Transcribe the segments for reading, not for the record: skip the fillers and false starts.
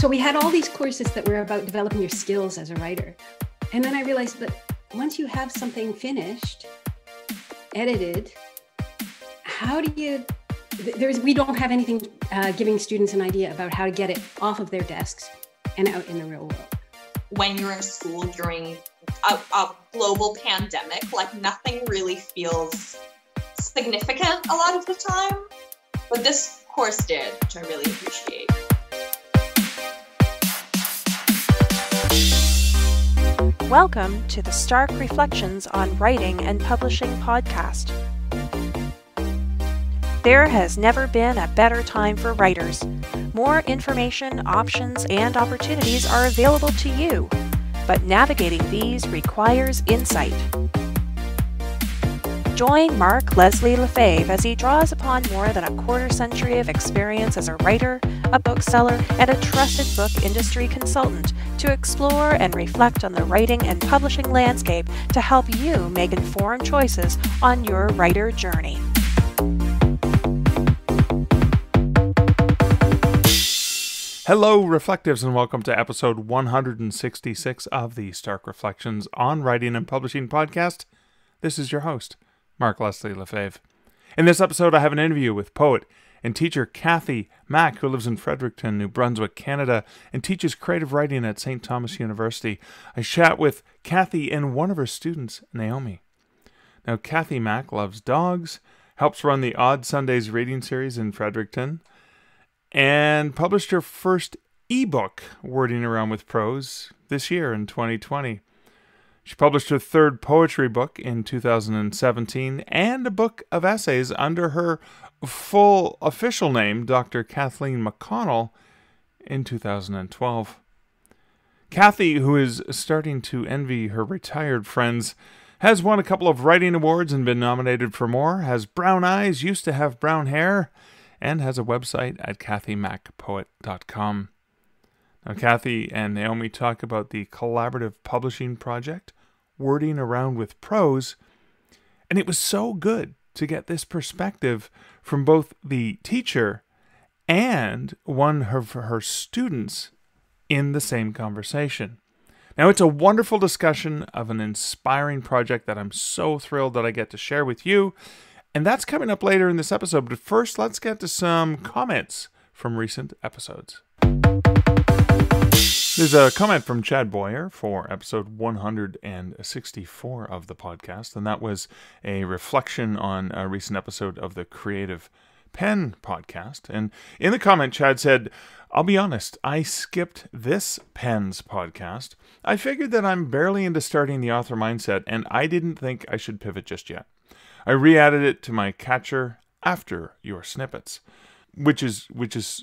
So we had all these courses that were about developing your skills as a writer. And then I realized that once you have something finished, edited, how do you, we don't have anything giving students an idea about how to get it off of their desks and out in the real world. When you're in school during a global pandemic, like nothing really feels significant a lot of the time. But this course did, which I really appreciate. Welcome to the Stark Reflections on Writing and Publishing podcast. There has never been a better time for writers. More information, options, and opportunities are available to you, but navigating these requires insight. Join Mark Leslie Lefebvre as he draws upon more than a quarter century of experience as a writer, a bookseller, and a trusted book industry consultant to explore and reflect on the writing and publishing landscape to help you make informed choices on your writer journey. Hello, Reflectives, and welcome to episode 166 of the Stark Reflections on Writing and Publishing podcast. This is your host, Mark Leslie Lefebvre. In this episode, I have an interview with poet and teacher Kathy Mack, who lives in Fredericton, New Brunswick, Canada, and teaches creative writing at St. Thomas University. I chat with Kathy and one of her students, Naomi. Now, Kathy Mack loves dogs, helps run the Odd Sundays reading series in Fredericton, and published her first eBook, Wording Around with Prose, this year in 2020. She published her third poetry book in 2017 and a book of essays under her full official name, Dr. Kathleen McConnell, in 2012. Kathy, who is starting to envy her retired friends, has won a couple of writing awards and been nominated for more, has brown eyes, used to have brown hair, and has a website at kathymackpoet.com. Now, Kathy and Naomi talk about the collaborative publishing project, Wording Around with Prose, and it was so good to get this perspective from both the teacher and one of her students in the same conversation. Now, it's a wonderful discussion of an inspiring project that I'm so thrilled that I get to share with you, and that's coming up later in this episode. But first, let's get to some comments from recent episodes. There's a comment from Chad Boyer for episode 164 of the podcast, and that was a reflection on a recent episode of the Creative Pen podcast. And in the comment, Chad said, "I'll be honest, I skipped this Pens podcast. I figured that I'm barely into starting the author mindset, and I didn't think I should pivot just yet. I re-added it to my catcher after your snippets," which is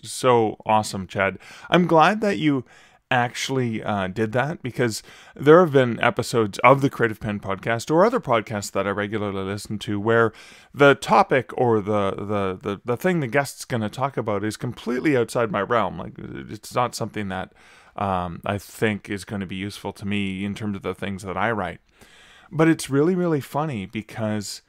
so awesome, Chad. I'm glad that you actually did that, because there have been episodes of the Creative Pen podcast or other podcasts that I regularly listen to where the topic or the thing the guest's going to talk about is completely outside my realm. Like, it's not something that I think is going to be useful to me in terms of the things that I write. But it's really, really funny because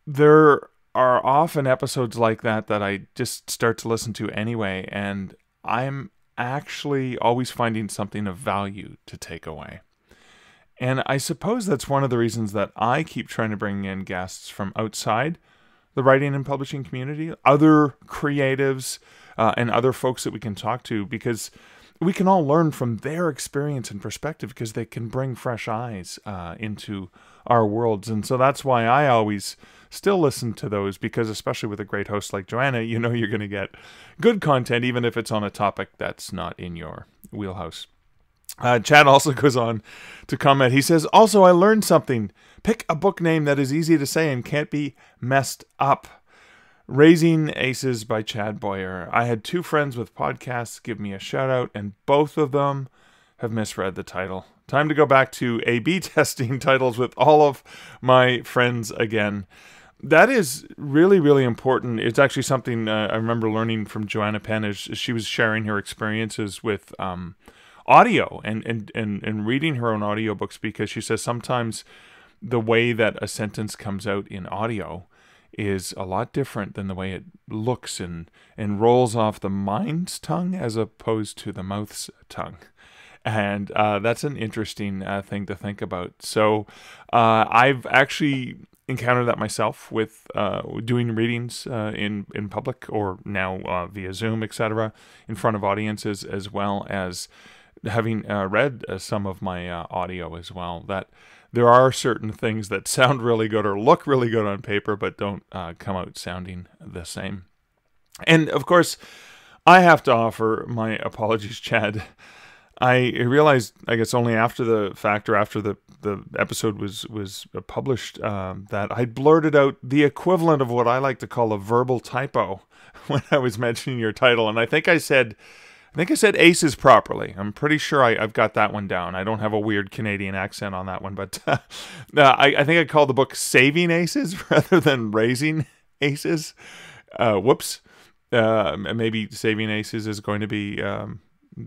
there are often episodes like that I just start to listen to anyway, and I'm actually always finding something of value to take away. And I suppose that's one of the reasons that I keep trying to bring in guests from outside the writing and publishing community, other creatives, and other folks that we can talk to, because we can all learn from their experience and perspective, because they can bring fresh eyes into our worlds. And so that's why I always still listen to those, because especially with a great host like Joanna, you know you're going to get good content, even if it's on a topic that's not in your wheelhouse. Chad also goes on to comment. He says, "Also, I learned something. Pick a book name that is easy to say and can't be messed up. Raising Aces by Chad Boyer. I had two friends with podcasts give me a shout out, and both of them have misread the title. Time to go back to A/B testing titles with all of my friends again." That is really, really important. It's actually something I remember learning from Joanna Penn as she was sharing her experiences with audio and reading her own audiobooks, because she says sometimes the way that a sentence comes out in audio is a lot different than the way it looks and rolls off the mind's tongue as opposed to the mouth's tongue. And that's an interesting thing to think about. So I've actually encountered that myself with doing readings in public, or now via Zoom, etc., in front of audiences, as well as having read some of my audio as well, that there are certain things that sound really good or look really good on paper, but don't come out sounding the same. And of course, I have to offer my apologies, Chad. I realized, I guess only after the fact, or after the episode was published, that I blurted out the equivalent of what I like to call a verbal typo when I was mentioning your title. And I think I said aces properly. I'm pretty sure I've got that one down. I don't have a weird Canadian accent on that one, but I think I called the book Saving Aces rather than Raising Aces. Whoops. Maybe Saving Aces is going to be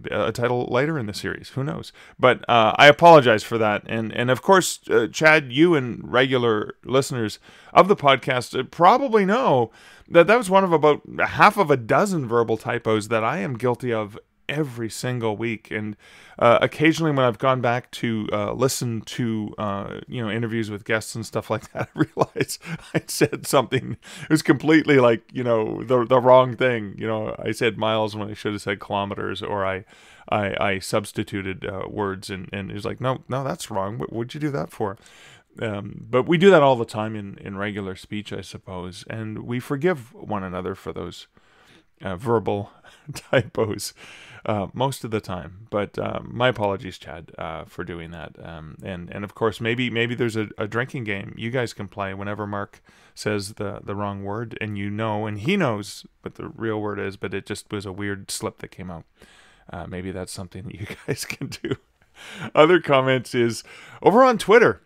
a title later in the series. Who knows? But I apologize for that. And of course, Chad, you and regular listeners of the podcast probably know that was one of about half of a dozen verbal typos that I am guilty of every single week. And occasionally when I've gone back to listen to interviews with guests and stuff like that, I realize I said something. It was completely like, the wrong thing. I said miles when I should have said kilometers, or I substituted words, and it was like, no, that's wrong. What'd you do that for? But we do that all the time in regular speech, I suppose, and we forgive one another for those verbal typos most of the time. But my apologies, Chad, for doing that. And of course, maybe there's a drinking game you guys can play whenever Mark says the wrong word, and and he knows what the real word is, but it just was a weird slip that came out. Maybe that's something that you guys can do. Other comments is over on Twitter.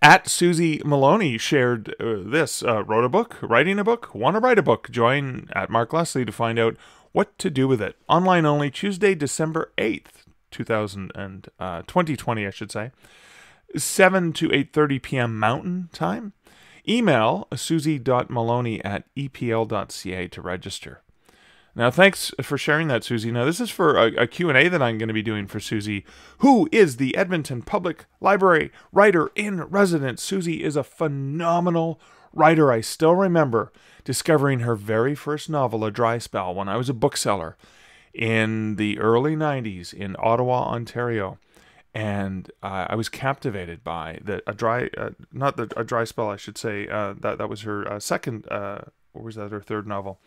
At Susie Maloney shared this, wrote a book, writing a book, want to write a book. Join at Mark Leslie to find out what to do with it. Online only, Tuesday, December 8th, 2020, I should say. 7 to 8:30 p.m. Mountain Time. Email susie.maloney@epl.ca to register. Now, thanks for sharing that, Susie. Now, this is for a Q&A that I'm going to be doing for Susie, who is the Edmonton Public Library writer in residence. Susie is a phenomenal writer. I still remember discovering her very first novel, A Dry Spell, when I was a bookseller in the early 90s in Ottawa, Ontario. And I was captivated by A Dry Spell, I should say. That was her second, or was that her third novel?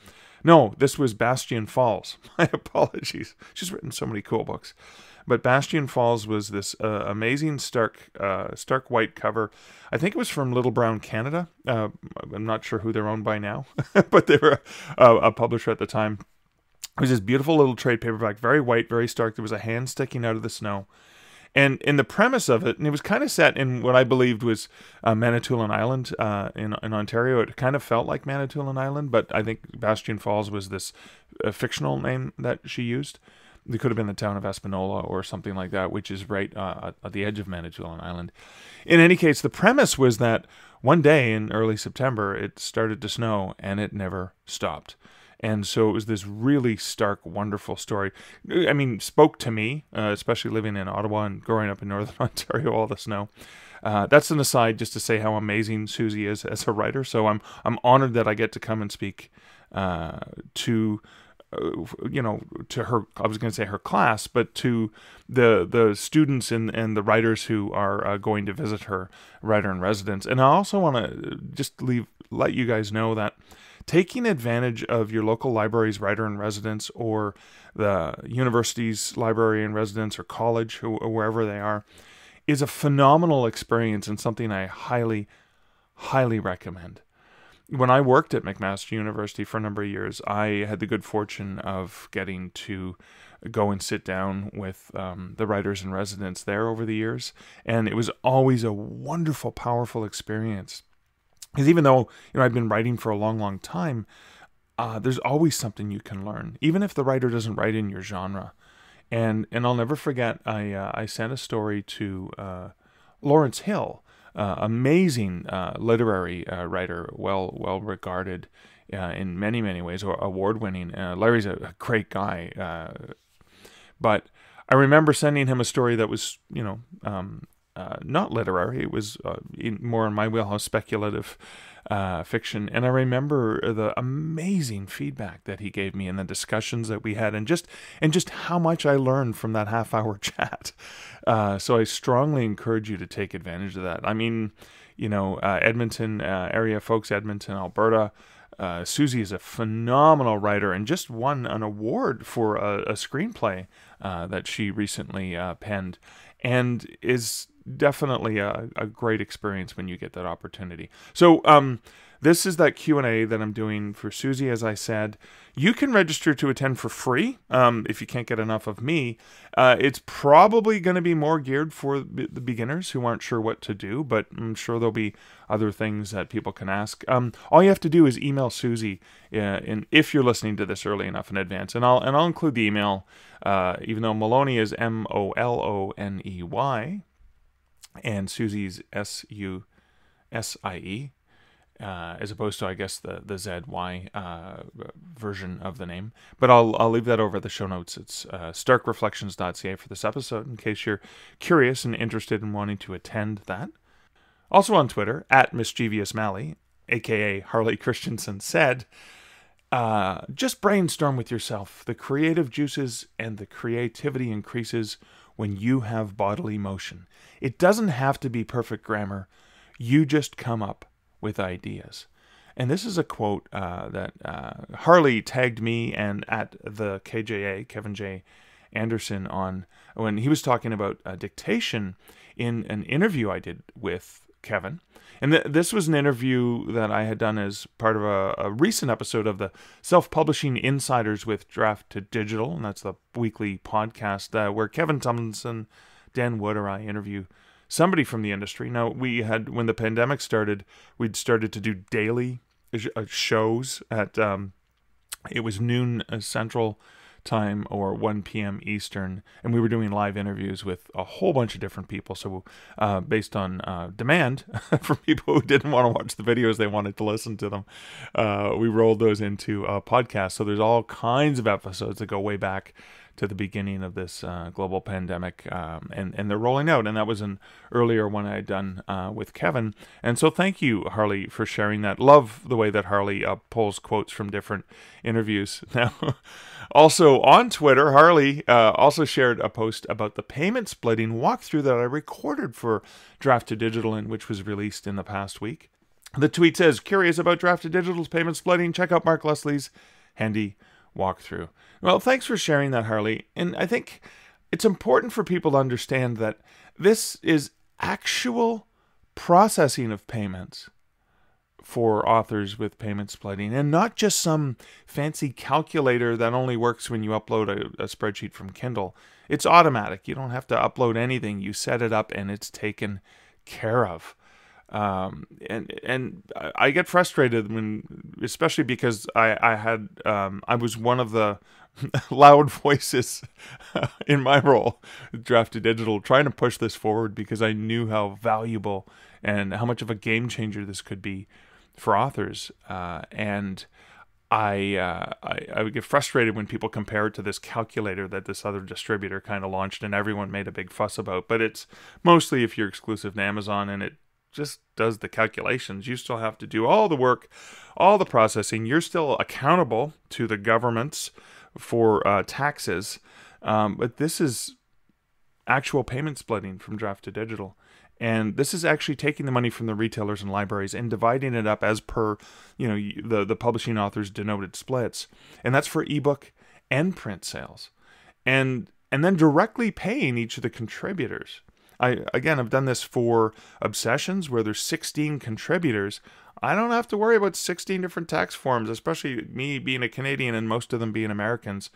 No, this was Bastian Falls. My apologies. She's written so many cool books. But Bastian Falls was this amazing stark white cover. I think it was from Little Brown Canada. I'm not sure who they're owned by now, but they were a publisher at the time. It was this beautiful little trade paperback, very white, very stark. There was a hand sticking out of the snow. And in the premise of it, and it was kind of set in what I believed was Manitoulin Island in Ontario. It kind of felt like Manitoulin Island, but I think Bastian Falls was this fictional name that she used. It could have been the town of Espanola or something like that, which is right at the edge of Manitoulin Island. In any case, the premise was that one day in early September, it started to snow, and it never stopped. And so it was this really stark, wonderful story. I mean, spoke to me, especially living in Ottawa and growing up in Northern Ontario, all the snow. That's an aside just to say how amazing Susie is as a writer. So I'm honored that I get to come and speak to her, I was going to say her class, but to the students and the writers who are going to visit her, writer in residence. And I also want to just let you guys know that taking advantage of your local library's writer in residence, or the university's library in residence, or college, or wherever they are, is a phenomenal experience and something I highly, highly recommend. When I worked at McMaster University for a number of years, I had the good fortune of getting to go and sit down with the writers in residence there over the years, and it was always a wonderful, powerful experience. Because even though I've been writing for a long, long time, there's always something you can learn, even if the writer doesn't write in your genre. And I'll never forget, I sent a story to Lawrence Hill, amazing literary writer, well regarded in many ways, or award-winning. Larry's a great guy, but I remember sending him a story that was, not literary. It was more in my wheelhouse, speculative fiction. And I remember the amazing feedback that he gave me and the discussions that we had, and just how much I learned from that half-hour chat. So I strongly encourage you to take advantage of that. I mean, Edmonton area folks, Edmonton, Alberta. Susie is a phenomenal writer and just won an award for a screenplay that she recently penned, and is definitely a great experience when you get that opportunity. So this is that Q&A that I'm doing for Susie. As I said, you can register to attend for free if you can't get enough of me. It's probably going to be more geared for the beginners who aren't sure what to do, but I'm sure there'll be other things that people can ask. All you have to do is email Susie, if you're listening to this early enough in advance, and I'll include the email, even though Moloney is Moloney, and Susie's Susie, as opposed to, I guess, the ZY version of the name. But I'll leave that over the show notes. It's starkreflections.ca for this episode, in case you're curious and interested in wanting to attend that. Also on Twitter, @MischievousMally, a.k.a. Harley Christensen, said, just brainstorm with yourself. The creative juices and the creativity increases when you have bodily motion. It doesn't have to be perfect grammar. You just come up with ideas. And this is a quote that Harley tagged me and at the KJA, Kevin J. Anderson, on when he was talking about dictation in an interview I did with Kevin. And this was an interview that I had done as part of a recent episode of the Self-Publishing Insiders with Draft to Digital, and that's the weekly podcast where Kevin Tomlinson, Dan Wood, or I interview somebody from the industry. Now, we had, when the pandemic started, we'd started to do daily shows at, it was noon Central Time or 1 p.m. Eastern, and we were doing live interviews with a whole bunch of different people. So based on demand from people who didn't want to watch the videos, they wanted to listen to them, we rolled those into a podcast. So there's all kinds of episodes that go way back to the beginning of this global pandemic, and they're rolling out. And that was an earlier one I had done with Kevin. And so thank you, Harley, for sharing that. Love the way that Harley pulls quotes from different interviews. Now, also on Twitter, Harley also shared a post about the payment splitting walkthrough that I recorded for Draft to Digital, and which was released in the past week. The tweet says, curious about Draft to Digital's payment splitting? Check out Mark Leslie's handy walkthrough. Well, thanks for sharing that, Harley. And I think it's important for people to understand that this is actual processing of payments for authors with payment splitting, and not just some fancy calculator that only works when you upload a spreadsheet from Kindle. It's automatic. You don't have to upload anything. You set it up and it's taken care of. And I get frustrated when, especially because I was one of the loud voices in my role, Draft to Digital, trying to push this forward because I knew how valuable and how much of a game changer this could be for authors. And I would get frustrated when people compare it to this calculator that this other distributor kind of launched and everyone made a big fuss about. But it's mostly if you're exclusive to Amazon, and it just does the calculations. You still have to do all the work, all the processing. You're still accountable to the governments for taxes. But this is actual payment splitting from Draft to Digital. And this is actually taking the money from the retailers and libraries and dividing it up as per, the publishing author's denoted splits. And that's for ebook and print sales. And then directly paying each of the contributors. I've done this for Obsessions, where there's 16 contributors. I don't have to worry about 16 different tax forms, especially me being a Canadian and most of them being Americans.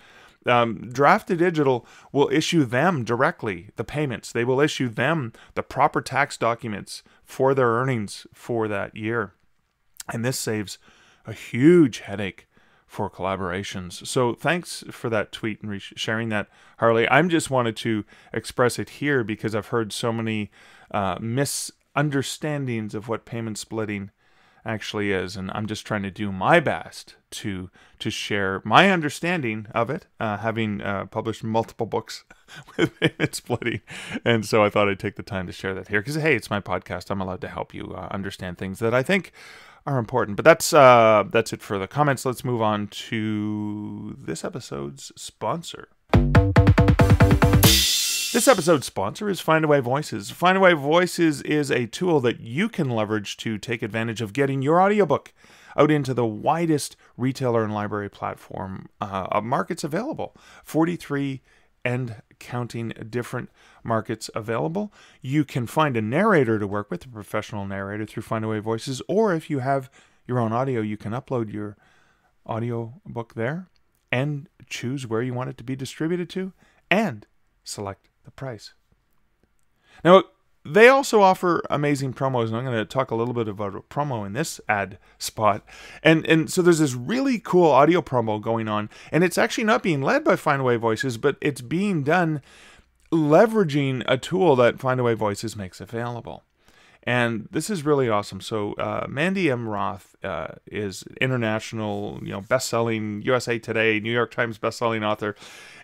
Draft to Digital will issue them directly the payments. They will issue them the proper tax documents for their earnings for that year. And this saves a huge headache for collaborations. So thanks for that tweet and sharing that, Harley. I just wanted to express it here because I've heard so many understandings of what payment splitting actually is, and I'm just trying to do my best to share my understanding of it, having published multiple books with payment splitting, and so I thought I'd take the time to share that here, because hey, it's my podcast. I'm allowed to help you understand things that I think are important. But that's it for the comments. Let's move on to this episode's sponsor. This episode's sponsor is Findaway Voices. Findaway Voices is a tool that you can leverage to take advantage of getting your audiobook out into the widest retailer and library platform of markets available. 43 and counting different markets available. You can find a narrator to work with, a professional narrator through Findaway Voices, or if you have your own audio, you can upload your audiobook there and choose where you want it to be distributed to and select the price. Now, they also offer amazing promos, and I'm going to talk a little bit about a promo in this ad spot. And so there's this really cool audio promo going on, and it's actually not being led by Findaway Voices, but it's being done leveraging a tool that Findaway Voices makes available. And this is really awesome. So Mandy M. Roth is international, best-selling USA Today, New York Times best-selling author.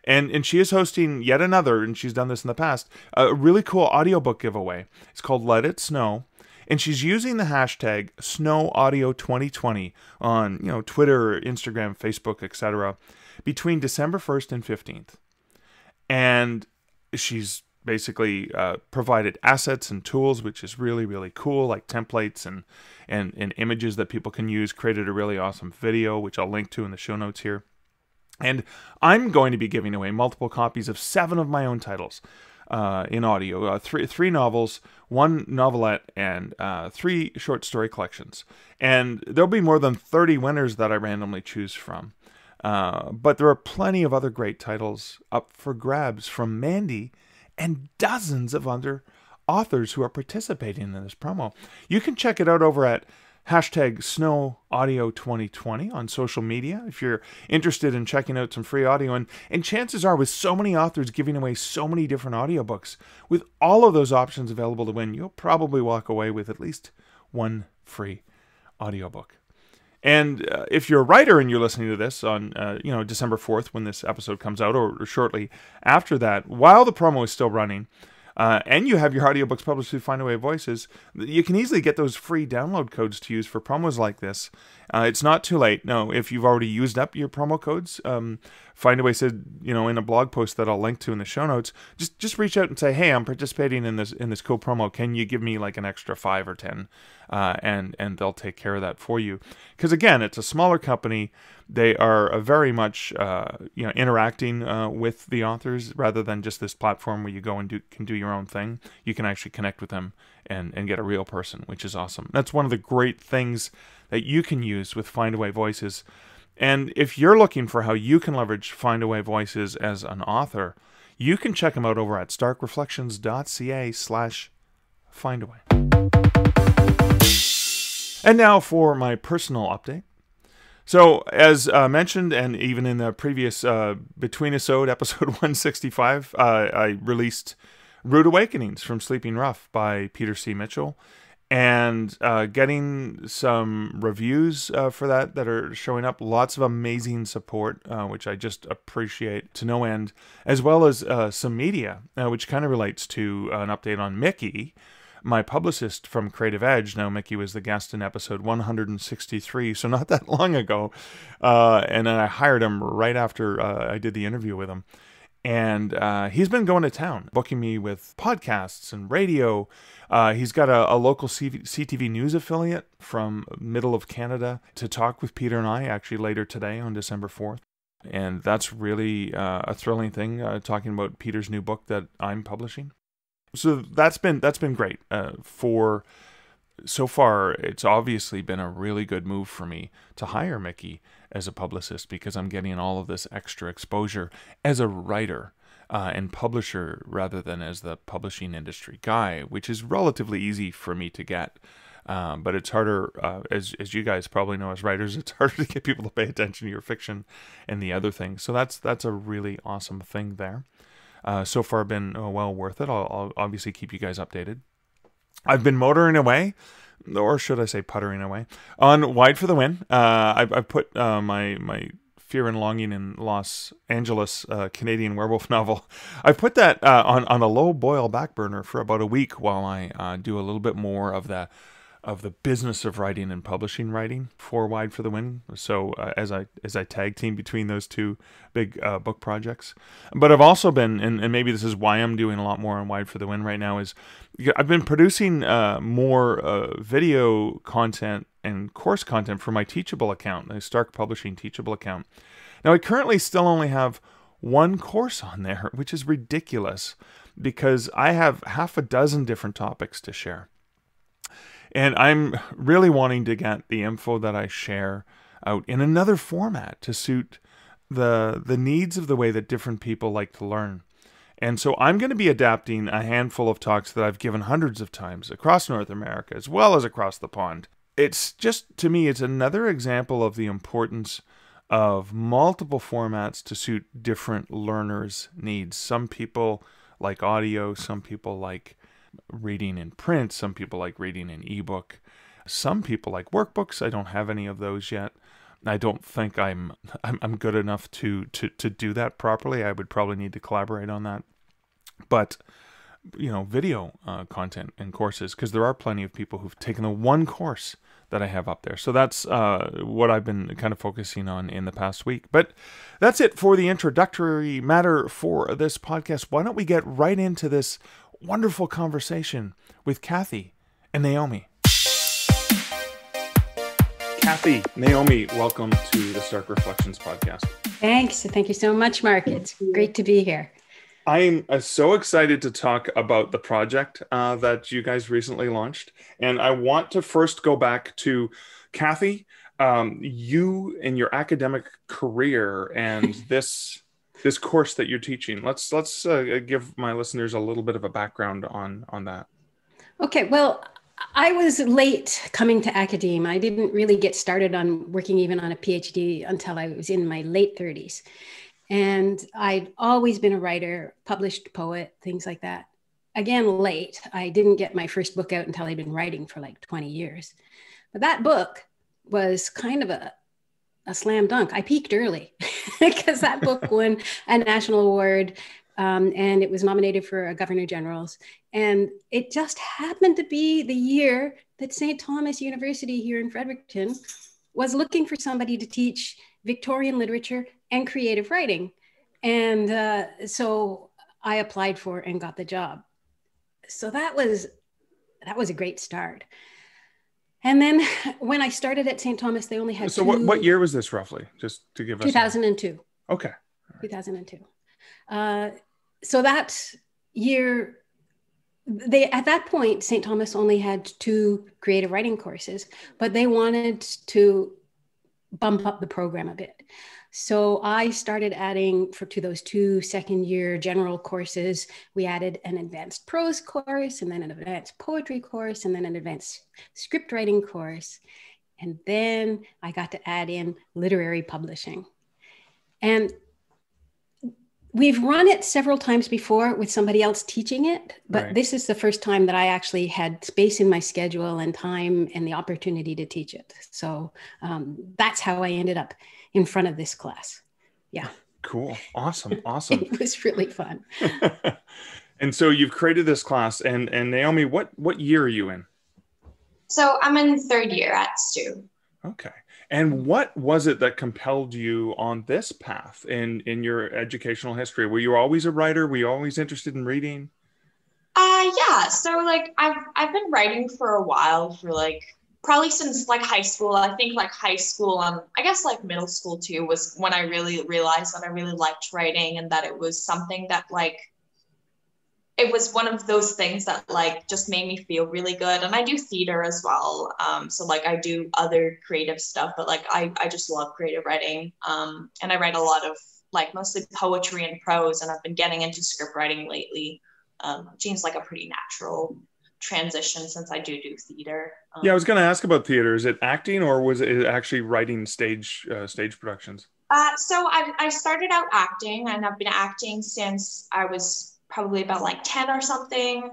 And she is hosting yet another, and she's done this in the past, a really cool audiobook giveaway. It's called Let It Snow. And she's using the hashtag SnowAudio2020 on, Twitter, Instagram, Facebook, etc. between December 1st and 15th. And she's basically provided assets and tools, which is really, really cool, like templates and images that people can use, created a really awesome video, which I'll link to in the show notes here. And I'm going to be giving away multiple copies of 7 of my own titles in audio, 3 novels, 1 novelette, and 3 short story collections. And there'll be more than 30 winners that I randomly choose from. But there are plenty of other great titles up for grabs from Mandy and dozens of other authors who are participating in this promo. You can check it out over at hashtag SnowAudio2020 on social media if you're interested in checking out some free audio. And chances are, with so many authors giving away so many different audiobooks, with all of those options available to win, you'll probably walk away with at least 1 free audiobook. And if you're a writer and you're listening to this on, December 4th when this episode comes out, or shortly after that, while the promo is still running, and you have your audiobooks published through Findaway Voices, you can easily get those free download codes to use for promos like this. It's not too late. No, if you've already used up your promo codes, Findaway said, in a blog post that I'll link to in the show notes, just reach out and say, hey, I'm participating in this cool promo. Can you give me like an extra 5 or 10? And they'll take care of that for you. Because again, it's a smaller company. They are very much interacting with the authors rather than just this platform where you go and can do your own thing. You can actually connect with them and get a real person, which is awesome. That's one of the great things that you can use with Findaway Voices. And if you're looking for how you can leverage Findaway Voices as an author, you can check them out over at starkreflections.ca/Findaway. And now for my personal update. So, as mentioned, and even in the previous Between-isode, episode 165, I released Rude Awakenings from Sleeping Rough by Peter C. Mitchell. And getting some reviews for that are showing up. Lots of amazing support, which I just appreciate to no end, as well as some media, which kind of relates to an update on Mickey, my publicist from Creative Edge. Now, Mickey was the guest in episode 163, so not that long ago. And then I hired him right after I did the interview with him. And he's been going to town, booking me with podcasts and radio. He's got a local CTV News affiliate from middle of Canada to talk with Peter and I actually later today on December 4th. And that's really a thrilling thing, talking about Peter's new book that I'm publishing. So that's been great. For so far, it's obviously been a really good move for me to hire Mickey as a publicist, because I'm getting all of this extra exposure as a writer and publisher rather than as the publishing industry guy, which is relatively easy for me to get. But it's harder, as you guys probably know as writers, it's harder to get people to pay attention to your fiction and the other things. So that's a really awesome thing there. So far been well worth it. I'll obviously keep you guys updated. I've been motoring away, or should I say puttering away, on Wide for the Win. I've put my Fear and Longing in Los Angeles Canadian werewolf novel. I've put that on a low boil back burner for about a week while I do a little bit more of the business of writing and publishing writing for Wide for the Win. So as I tag team between those two big book projects. But I've also been, and maybe this is why I'm doing a lot more on Wide for the Win right now, is I've been producing more video content and course content for my Teachable account, the Stark Publishing Teachable account. Now I currently still only have one course on there, which is ridiculous because I have half a dozen different topics to share. And I'm really wanting to get the info that I share out in another format to suit the needs of the way that different people like to learn. And so I'm going to be adapting a handful of talks that I've given hundreds of times across North America as well as across the pond. It's just, to me, it's another example of the importance of multiple formats to suit different learners' needs. Some people like audio, some people like reading in print, some people like reading in eBook, some people like workbooks. I don't have any of those yet. I don't think I'm good enough to do that properly. I would probably need to collaborate on that. But video content and courses, because there are plenty of people who've taken the one course that I have up there. So that's what I've been kind of focusing on in the past week. But that's it for the introductory matter for this podcast. Why don't we get right into this wonderful conversation with Kathy and Naomi. Kathy, Naomi, welcome to the Stark Reflections podcast. Thanks. Thank you so much, Mark. It's great to be here. I'm so excited to talk about the project that you guys recently launched. And I want to first go back to Kathy, you and your academic career and this course that you're teaching. Let's give my listeners a little bit of a background on that. Okay, well, I was late coming to academia. I didn't really get started on working even on a PhD until I was in my late 30s. And I'd always been a writer, published poet, things like that. Again, late. I didn't get my first book out until I'd been writing for like 20 years. But that book was kind of a slam dunk. I peaked early because that book won a national award and it was nominated for a Governor General's. And it just happened to be the year that St. Thomas University here in Fredericton was looking for somebody to teach Victorian literature and creative writing. And so I applied for and got the job. So that was a great start. And then when I started at St. Thomas, they only had So what year was this roughly? Just to give us 2002. Okay. Right. 2002. So that year, at that point, St. Thomas only had 2 creative writing courses, but they wanted to bump up the program a bit. So I started adding to those 2 second-year general courses. We added an advanced prose course, and then an advanced poetry course, and then an advanced script writing course. And then I got to add in literary publishing. And we've run it several times before with somebody else teaching it, but Right. This is the first time that I actually had space in my schedule and time and the opportunity to teach it. So that's how I ended up in front of this class. Yeah. Cool. Awesome. It was really fun. And so you've created this class, and Naomi, what year are you in? So I'm in 3rd year at STU. Okay. And what was it that compelled you on this path in your educational history? Were you always a writer? Were you always interested in reading? Yeah. So like I've been writing for a while, for like probably since like high school. I think like high school, I guess like middle school too, was when I really realized that I really liked writing, and that it was something that like, it was one of those things that like just made me feel really good. And I do theater as well. So like I do other creative stuff, but like I just love creative writing. And I write a lot of like mostly poetry and prose, and I've been getting into script writing lately. Which seems like a pretty natural transition since I do theater. Yeah, I was going to ask about theater. Is it acting, or was it actually writing stage productions? So I started out acting, and I've been acting since I was probably about like 10 or something.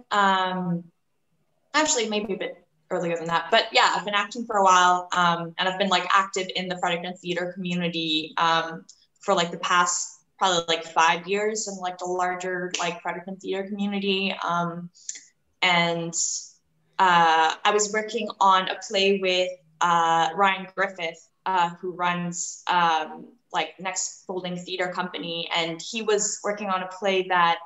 Actually, maybe a bit earlier than that. But yeah, I've been acting for a while, and I've been like active in the Fredericton theater community for like the past probably like 5 years in like the larger like Fredericton theater community. And I was working on a play with Ryan Griffith, who runs like Next Folding Theater Company, and he was working on a play that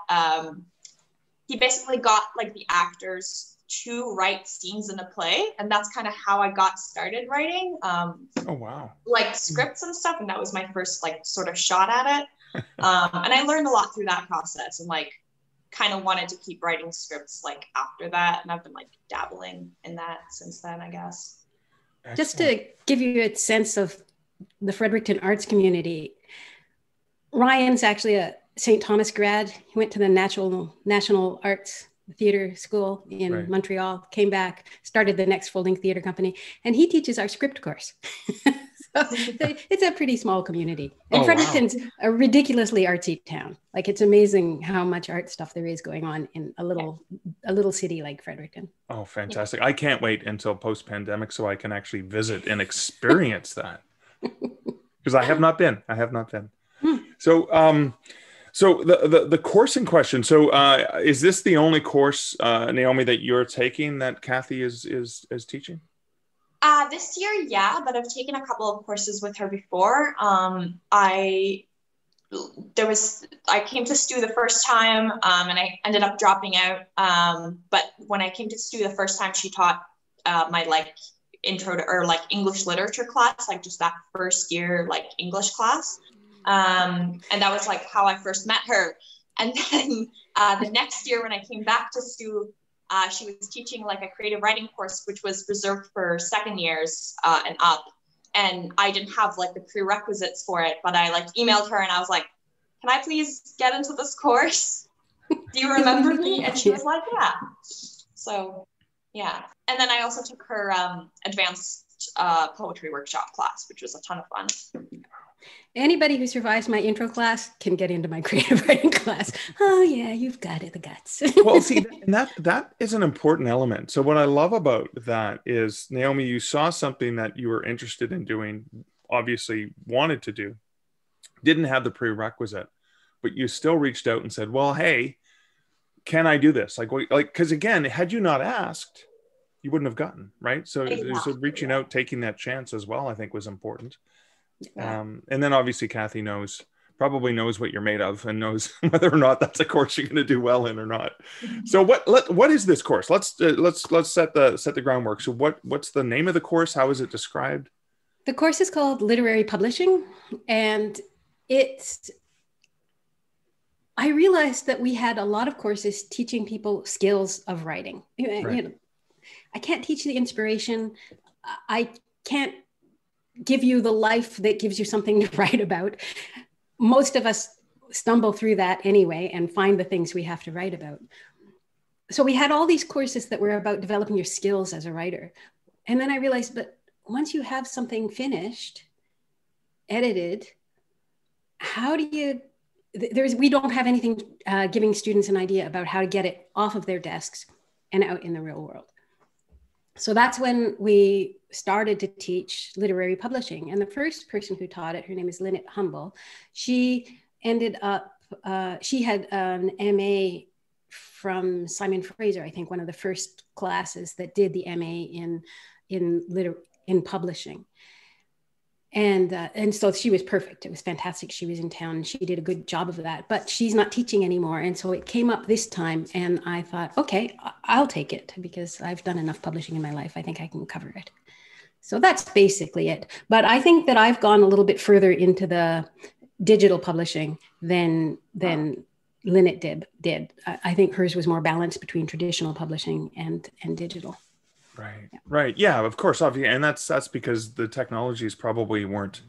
he basically got like the actors to write scenes in a play, and that's kind of how I got started writing. Oh wow! Like scripts and stuff, and that was my first like sort of shot at it. And I learned a lot through that process, and like kind of wanted to keep writing scripts like after that, and I've been like dabbling in that since then, I guess. Excellent. Just to give you a sense of the Fredericton arts community, Ryan's actually a St. Thomas grad. He went to the National Arts Theater School in Montreal, came back, started the Next Folding Theater Company, and he teaches our script course. So it's a pretty small community. And Fredericton's a ridiculously artsy town. Like, it's amazing how much art stuff there is going on in a little city like Fredericton. Oh, fantastic. I can't wait until post-pandemic so I can actually visit and experience that. Because I have not been. So, so the course in question. So, is this the only course, Naomi, that you're taking that Kathy is teaching? This year, yeah, but I've taken a couple of courses with her before. I came to STU the first time, and I ended up dropping out. But when I came to STU the first time, she taught my like intro to, or like English literature class, like just that first year like English class. And that was like how I first met her. And then the next year when I came back to STU, she was teaching like a creative writing course, which was reserved for second years and up. And I didn't have like the prerequisites for it, but I like emailed her and I was like, can I please get into this course? Do you remember me? And she was like, yeah. So yeah. And then I also took her advanced poetry workshop class, which was a ton of fun. Anybody who survives my intro class can get into my creative writing class. Oh yeah, you've got it, the guts. Well, see, and that is an important element. So what I love about that is, Naomi, you saw something that you were interested in doing, obviously wanted to do, didn't have the prerequisite, but you still reached out and said, well, hey, can I do this? Like, because again, had you not asked, you wouldn't have gotten, right? So, so reaching out, taking that chance as well, I think was important. And then obviously Kathy probably knows what you're made of and knows whether or not that's a course you're going to do well in or not. So what is this course? Let's set the groundwork. So what's the name of the course? How is it described? The course is called Literary Publishing, and I realized that we had a lot of courses teaching people skills of writing. Right. You know, I can't teach the inspiration. I can't give you the life that gives you something to write about. Most of us stumble through that anyway and find the things we have to write about. So we had all these courses that were about developing your skills as a writer. And then I realized, but once you have something finished, edited, how do you, we don't have anything giving students an idea about how to get it off of their desks and out in the real world. So that's when we started to teach literary publishing. And the first person who taught it, her name is Lynette Humble. She ended up, she had an MA from Simon Fraser, I think one of the first classes that did the MA in publishing. And so she was perfect. It was fantastic. She was in town and she did a good job of that, but she's not teaching anymore. And so it came up this time and I thought, okay, I'll take it because I've done enough publishing in my life. I think I can cover it. So that's basically it. But I think that I've gone a little bit further into the digital publishing than Lynette did. I think hers was more balanced between traditional publishing and digital. Right. Yeah. Right. Yeah, of course. Obviously. And that's because the technologies probably weren't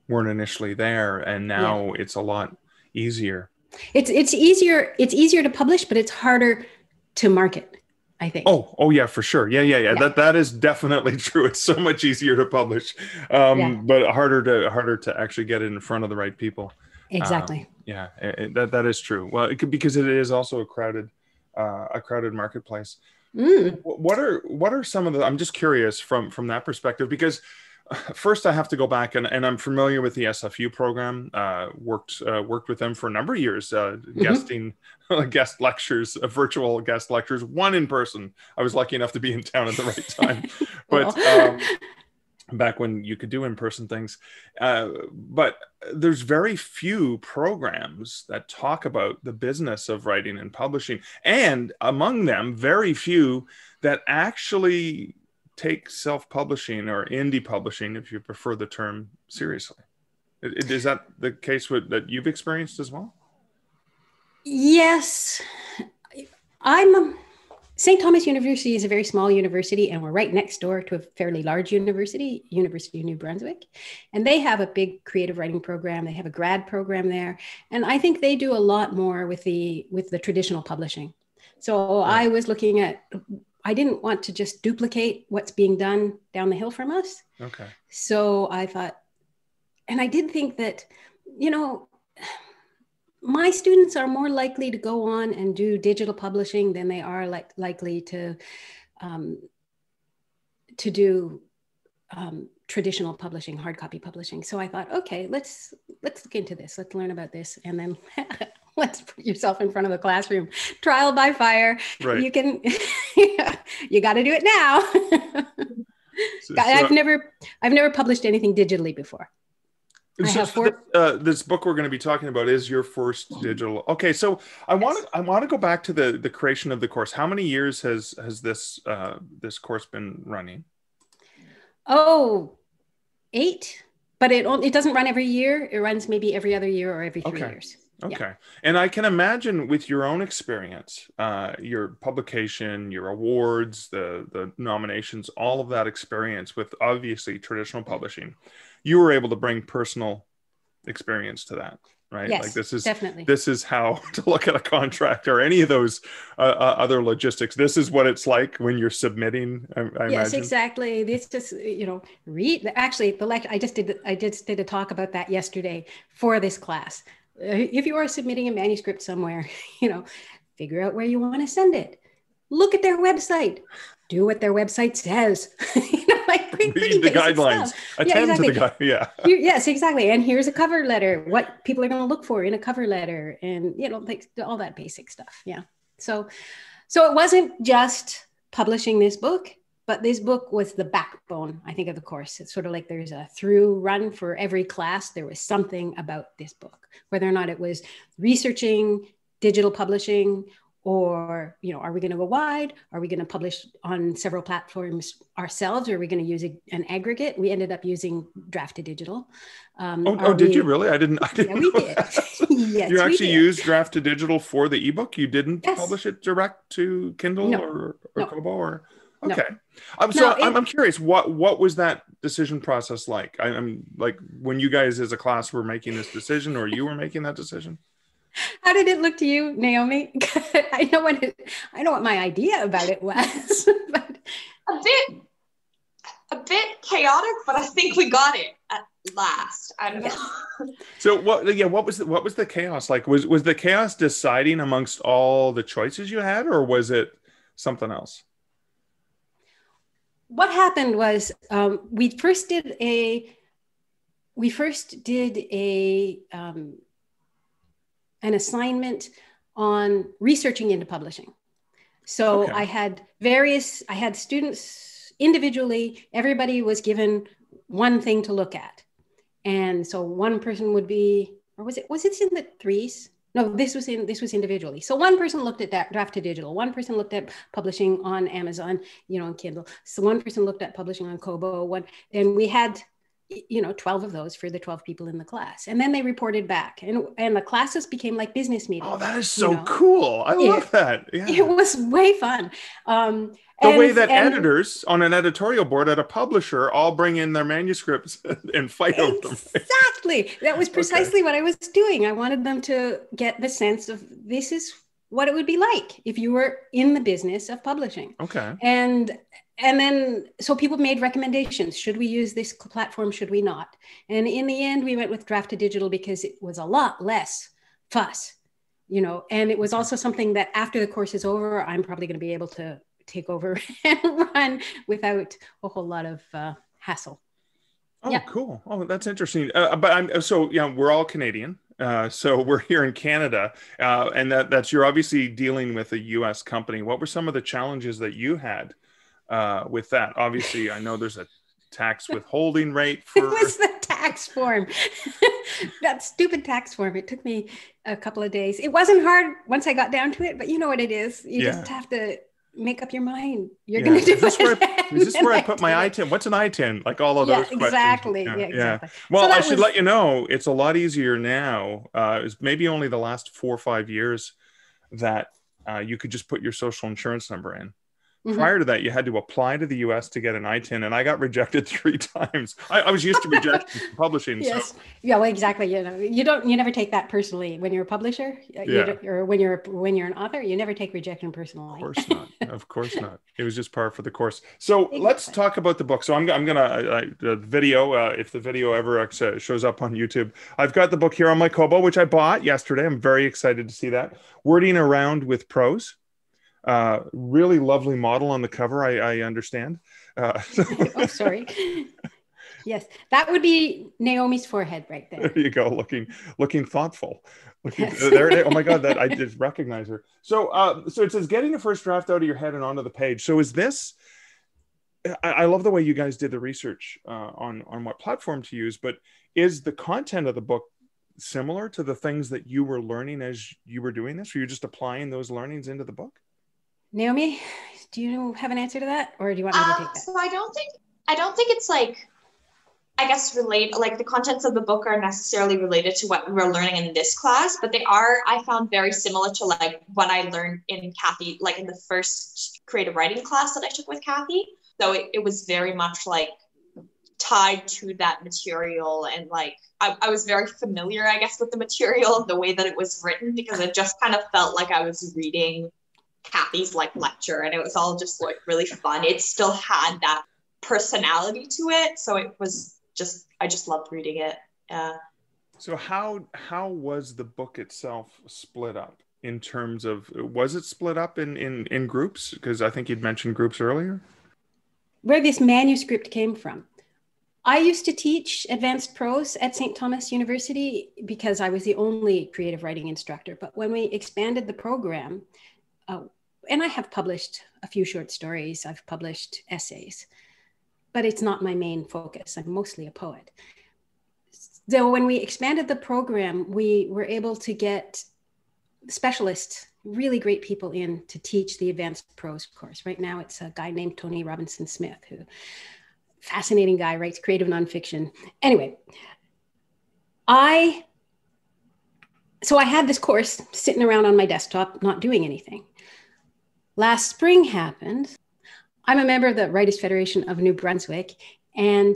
initially there. And now it's a lot easier. It's easier to publish, but it's harder to market, I think. Oh yeah, for sure. Yeah. That is definitely true. It's so much easier to publish, but harder to actually get it in front of the right people. Exactly. That is true. Well, because it is also a crowded marketplace. What are some of the, I'm just curious from that perspective, because first I have to go back and I'm familiar with the SFU program, worked with them for a number of years, guesting guest lectures, virtual guest lectures, one in person. I was lucky enough to be in town at the right time, but back when you could do in-person things. But there's very few programs that talk about the business of writing and publishing. And among them, very few that actually take self-publishing or indie publishing, if you prefer the term, seriously. Is that the case that you've experienced as well? Yes. St. Thomas University is a very small university, and we're right next door to a fairly large university, University of New Brunswick. And they have a big creative writing program. They have a grad program there. And I think they do a lot more with the traditional publishing. So I was looking at, I didn't want to just duplicate what's being done down the hill from us. Okay. So I thought, and I did think that, my students are more likely to go on and do digital publishing than they are likely to do traditional publishing, hard copy publishing. So I thought, okay, let's look into this. Let's learn about this, and then let's put yourself in front of the classroom, trial by fire. Right. You can, you got to do it now. I've never published anything digitally before. This book we're going to be talking about is your first digital. Okay, so I want to go back to the creation of the course. How many years has this course been running? 8, but it doesn't run every year. It runs maybe every other year or every 3 years. Okay. Yeah. And I can imagine with your own experience, your publication, your awards, the nominations, all of that experience with obviously traditional publishing, you were able to bring personal experience to that, right? Yes, like this is definitely. This is how to look at a contract or any of those other logistics. This is what it's like when you're submitting. I yes, imagine. Exactly. This just read. Actually, I just did a talk about that yesterday for this class. If you are submitting a manuscript somewhere, figure out where you want to send it. Look at their website. Do what their website says. Read the guidelines. Stuff. Attend to the guide. Yeah. Yes, exactly. And here's a cover letter. What people are going to look for in a cover letter, and like all that basic stuff. Yeah. So it wasn't just publishing this book, but this book was the backbone, I think, of the course. It's sort of like there's a through run for every class. There was something about this book, whether or not it was researching digital publishing, or, are we going to go wide? Are we going to publish on several platforms ourselves? Or are we going to use an aggregate? We ended up using Draft to Digital. Did you really? I didn't. Yeah, we did. Yes, you actually used Draft to Digital for the ebook? You didn't publish it direct to Kindle or Kobo? Or okay. No. I'm curious. What was that decision process like? I'm like when you guys as a class were making this decision, or you were making that decision. How did it look to you, Naomi? I know what my idea about it was. But a bit chaotic, but I think we got it at last. I don't know. So what was the chaos like? Was the chaos deciding amongst all the choices you had, or was it something else? What happened was we first did an assignment on researching into publishing. So okay. I had students individually, everybody was given one thing to look at. And so one person would be, or was it in the 3s? No, this was individually. So one person looked at Draft to Digital. One person looked at publishing on Amazon, on Kindle. So one person looked at publishing on Kobo. And we had 12 of those for the 12 people in the class. And then they reported back, and the classes became like business meetings. Oh, that is so cool. I love that. Yeah. It was way fun. The way that editors on an editorial board at a publisher all bring in their manuscripts and fight over them. Exactly. That was precisely what I was doing. I wanted them to get the sense of this is what it would be like if you were in the business of publishing. Okay. And then, so people made recommendations. Should we use this platform? Should we not? And in the end, we went with Draft to Digital because it was a lot less fuss, and it was also something that after the course is over, I'm probably going to be able to take over and run without a whole lot of hassle. Oh, yeah. Cool. Oh, that's interesting. We're all Canadian. So we're here in Canada, and that's you're obviously dealing with a U.S. company. What were some of the challenges that you had with that? Obviously, I know there's a tax withholding rate for. It was the tax form. That stupid tax form. It took me a couple of days. It wasn't hard once I got down to it, but you know what it is. You just have to make up your mind. You're going to do Is this where I put my ITIN? What's an ITIN? Like all of those questions. Exactly. Yeah, exactly. Well, so I should let you know, it's a lot easier now. It's maybe only the last 4 or 5 years that you could just put your social insurance number in. Mm-hmm. Prior to that, you had to apply to the US to get an ITIN, and I got rejected 3 times. I was used to rejection from publishing. Yes. So. Yeah, well, exactly. You never take that personally when you're a publisher, or when you're an author. You never take rejection personally. Of course not. Of course not. It was just par for the course. So let's talk about the book. So I'm gonna the video. If the video ever shows up on YouTube, I've got the book here on my Kobo, which I bought yesterday. I'm very excited to see that. Wording Around with Prose. Really lovely model on the cover, I understand. Oh, sorry. Yes, that would be Naomi's forehead right there. There you go, looking thoughtful. Yes. There it is. Oh my God, that I just recognize her. So it says getting the first draft out of your head and onto the page. So is this? I love the way you guys did the research on what platform to use, but is the content of the book similar to the things that you were learning as you were doing this? Were you just applying those learnings into the book? Naomi, do you have an answer to that, or do you want me to take that? So I don't think it's like, I guess, like the contents of the book are necessarily related to what we were learning in this class, but they are, I found, very similar to like what I learned in Kathy, like in the first creative writing class that I took with Kathy. So it was very much like tied to that material, and like I was very familiar, I guess, with the material, the way that it was written, because it just kind of felt like I was reading Kathy's like lecture, and it was all just like really fun. It still had that personality to it, so it was just, I just loved reading it. So how was the book itself split up in terms of, was it split up in groups? Because I think you'd mentioned groups earlier. Where this manuscript came from. I used to teach advanced prose at St. Thomas University because I was the only creative writing instructor. But when we expanded the program, and I have published a few short stories, I've published essays, but it's not my main focus. I'm mostly a poet. So when we expanded the program, we were able to get specialists, really great people in to teach the advanced prose course. Right now, it's a guy named Tony Robinson Smith, who, fascinating guy, writes creative nonfiction. Anyway, so I had this course sitting around on my desktop, not doing anything. Last spring happened. I'm a member of the Writers' Federation of New Brunswick, and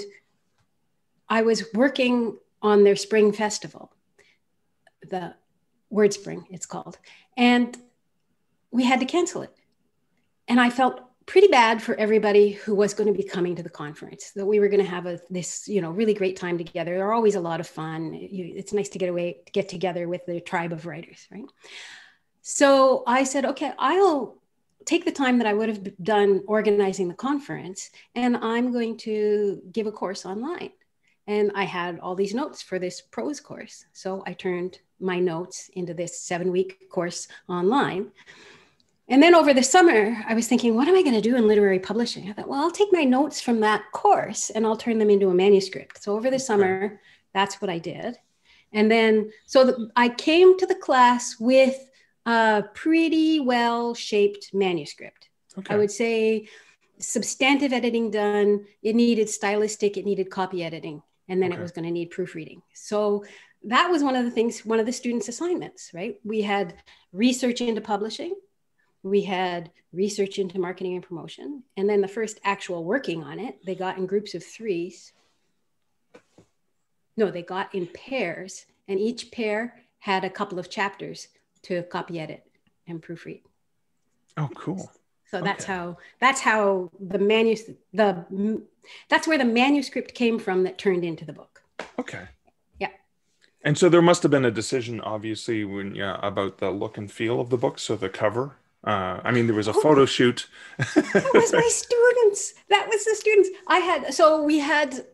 I was working on their spring festival, the Wordspring, it's called, and we had to cancel it. And I felt pretty bad for everybody who was going to be coming to the conference, that we were going to have this really great time together. They're always a lot of fun. It's nice to get together with the tribe of writers, right? So I said, okay, I'll take the time that I would have done organizing the conference, and I'm going to give a course online. And I had all these notes for this prose course. So I turned my notes into this 7-week course online. And then over the summer, I was thinking, what am I going to do in literary publishing? I thought, well, I'll take my notes from that course and I'll turn them into a manuscript. So over the summer, that's what I did. And then, I came to the class with a pretty well-shaped manuscript. Okay. I would say substantive editing done. It needed stylistic, it needed copy editing, and then it was going to need proofreading. So that was one of the students' assignments, right? We had research into publishing. We had research into marketing and promotion. And then the first actual working on it, they got in groups of 3s. No, they got in pairs, and each pair had a couple of chapters to copy edit and proofread. Oh, cool. So that's how that's where the manuscript came from that turned into the book. Okay. Yeah. And so there must have been a decision, obviously, about the look and feel of the book. So the cover I mean, there was a photo shoot. That was my students. That was the students. We had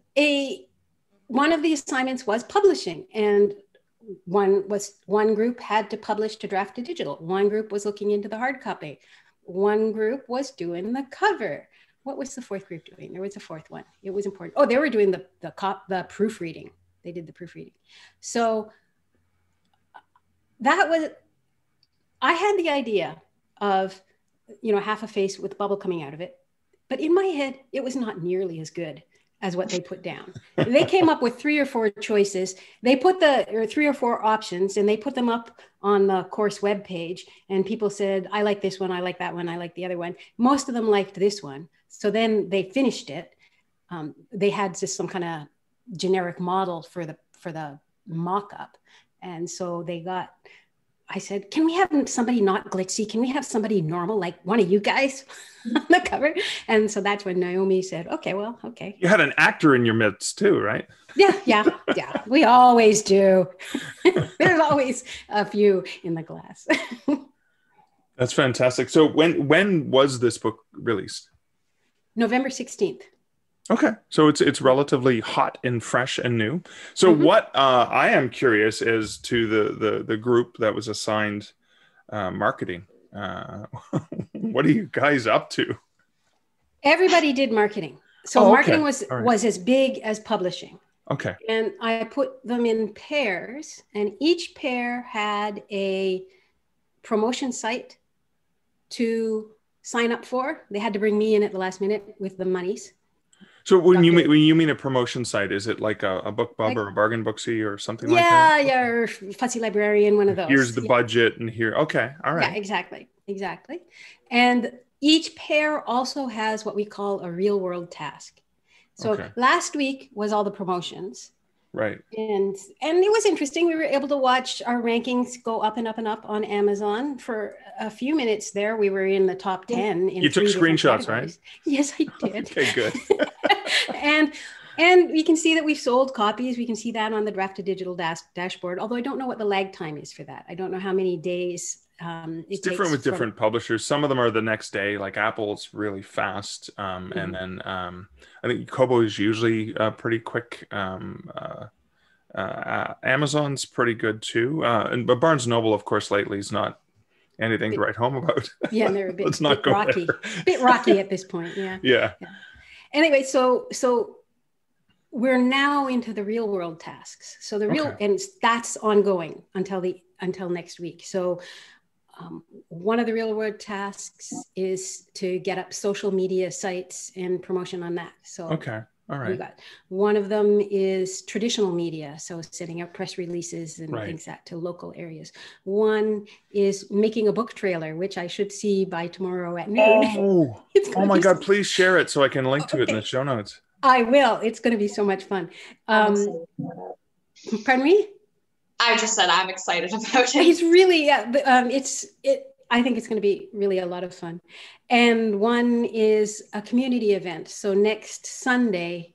one of the assignments was publishing, and one group had to publish to draft to digital. One group was looking into the hard copy. One group was doing the cover. What was the fourth group doing? There was a fourth one. It was important. Oh, they were doing the proofreading. They did the proofreading. So I had the idea of, half a face with bubble coming out of it. But in my head, it was not nearly as good as what they put down. They came up with 3 or 4 choices. They put 3 or 4 options, and they put them up on the course webpage. And people said, I like this one, I like that one, I like the other one. Most of them liked this one. So then they finished it. They had just some kind of generic model for the mock-up. And so I said, can we have somebody not glitzy? Can we have somebody normal, like one of you guys on the cover? And so that's when Naomi said, okay. You had an actor in your midst too, right? Yeah. We always do. There's always a few in the class. That's fantastic. So when was this book released? November 16th. Okay. So it's relatively hot and fresh and new. So what I am curious is to the group that was assigned marketing. What are you guys up to? Everybody did marketing. So marketing was as big as publishing. Okay. And I put them in pairs, and each pair had a promotion site to sign up for. They had to bring me in at the last minute with the monies. So when you mean a promotion site, is it like a BookBub or a Bargain Booksy or something like that? Yeah, or Fussy Librarian, one of those. Here's the budget, and here. Okay, all right. Yeah, exactly. And each pair also has what we call a real world task. So last week was all the promotions. Right. And it was interesting. We were able to watch our rankings go up and up and up on Amazon. For a few minutes there, we were in the top 10. You took screenshots, right? Yes, I did. Okay, good. And we can see that we've sold copies. We can see that on the draft to digital dashboard, although I don't know what the lag time is for that. I don't know how many days it's different with different publishers. Some of them are the next day, like Apple's really fast. And then I think Kobo is usually pretty quick. Amazon's pretty good too. But Barnes & Noble, of course, lately is not anything to write home about. Yeah, and they're a bit, Let's not bit go rocky. there. Bit rocky at this point, yeah. Anyway, so we're now into the real world tasks. So and that's ongoing until next week. So one of the real world tasks is to get up social media sites and promotion on that. So all right. One of them is traditional media, so setting out press releases and things to local areas. One is making a book trailer, which I should see by tomorrow at noon. Oh my God, please share it so I can link to it in the show notes. I will. It's going to be so much fun. Pardon me? I just said I'm excited about it. It's really, I think it's going to be really a lot of fun. And one is a community event. So next Sunday,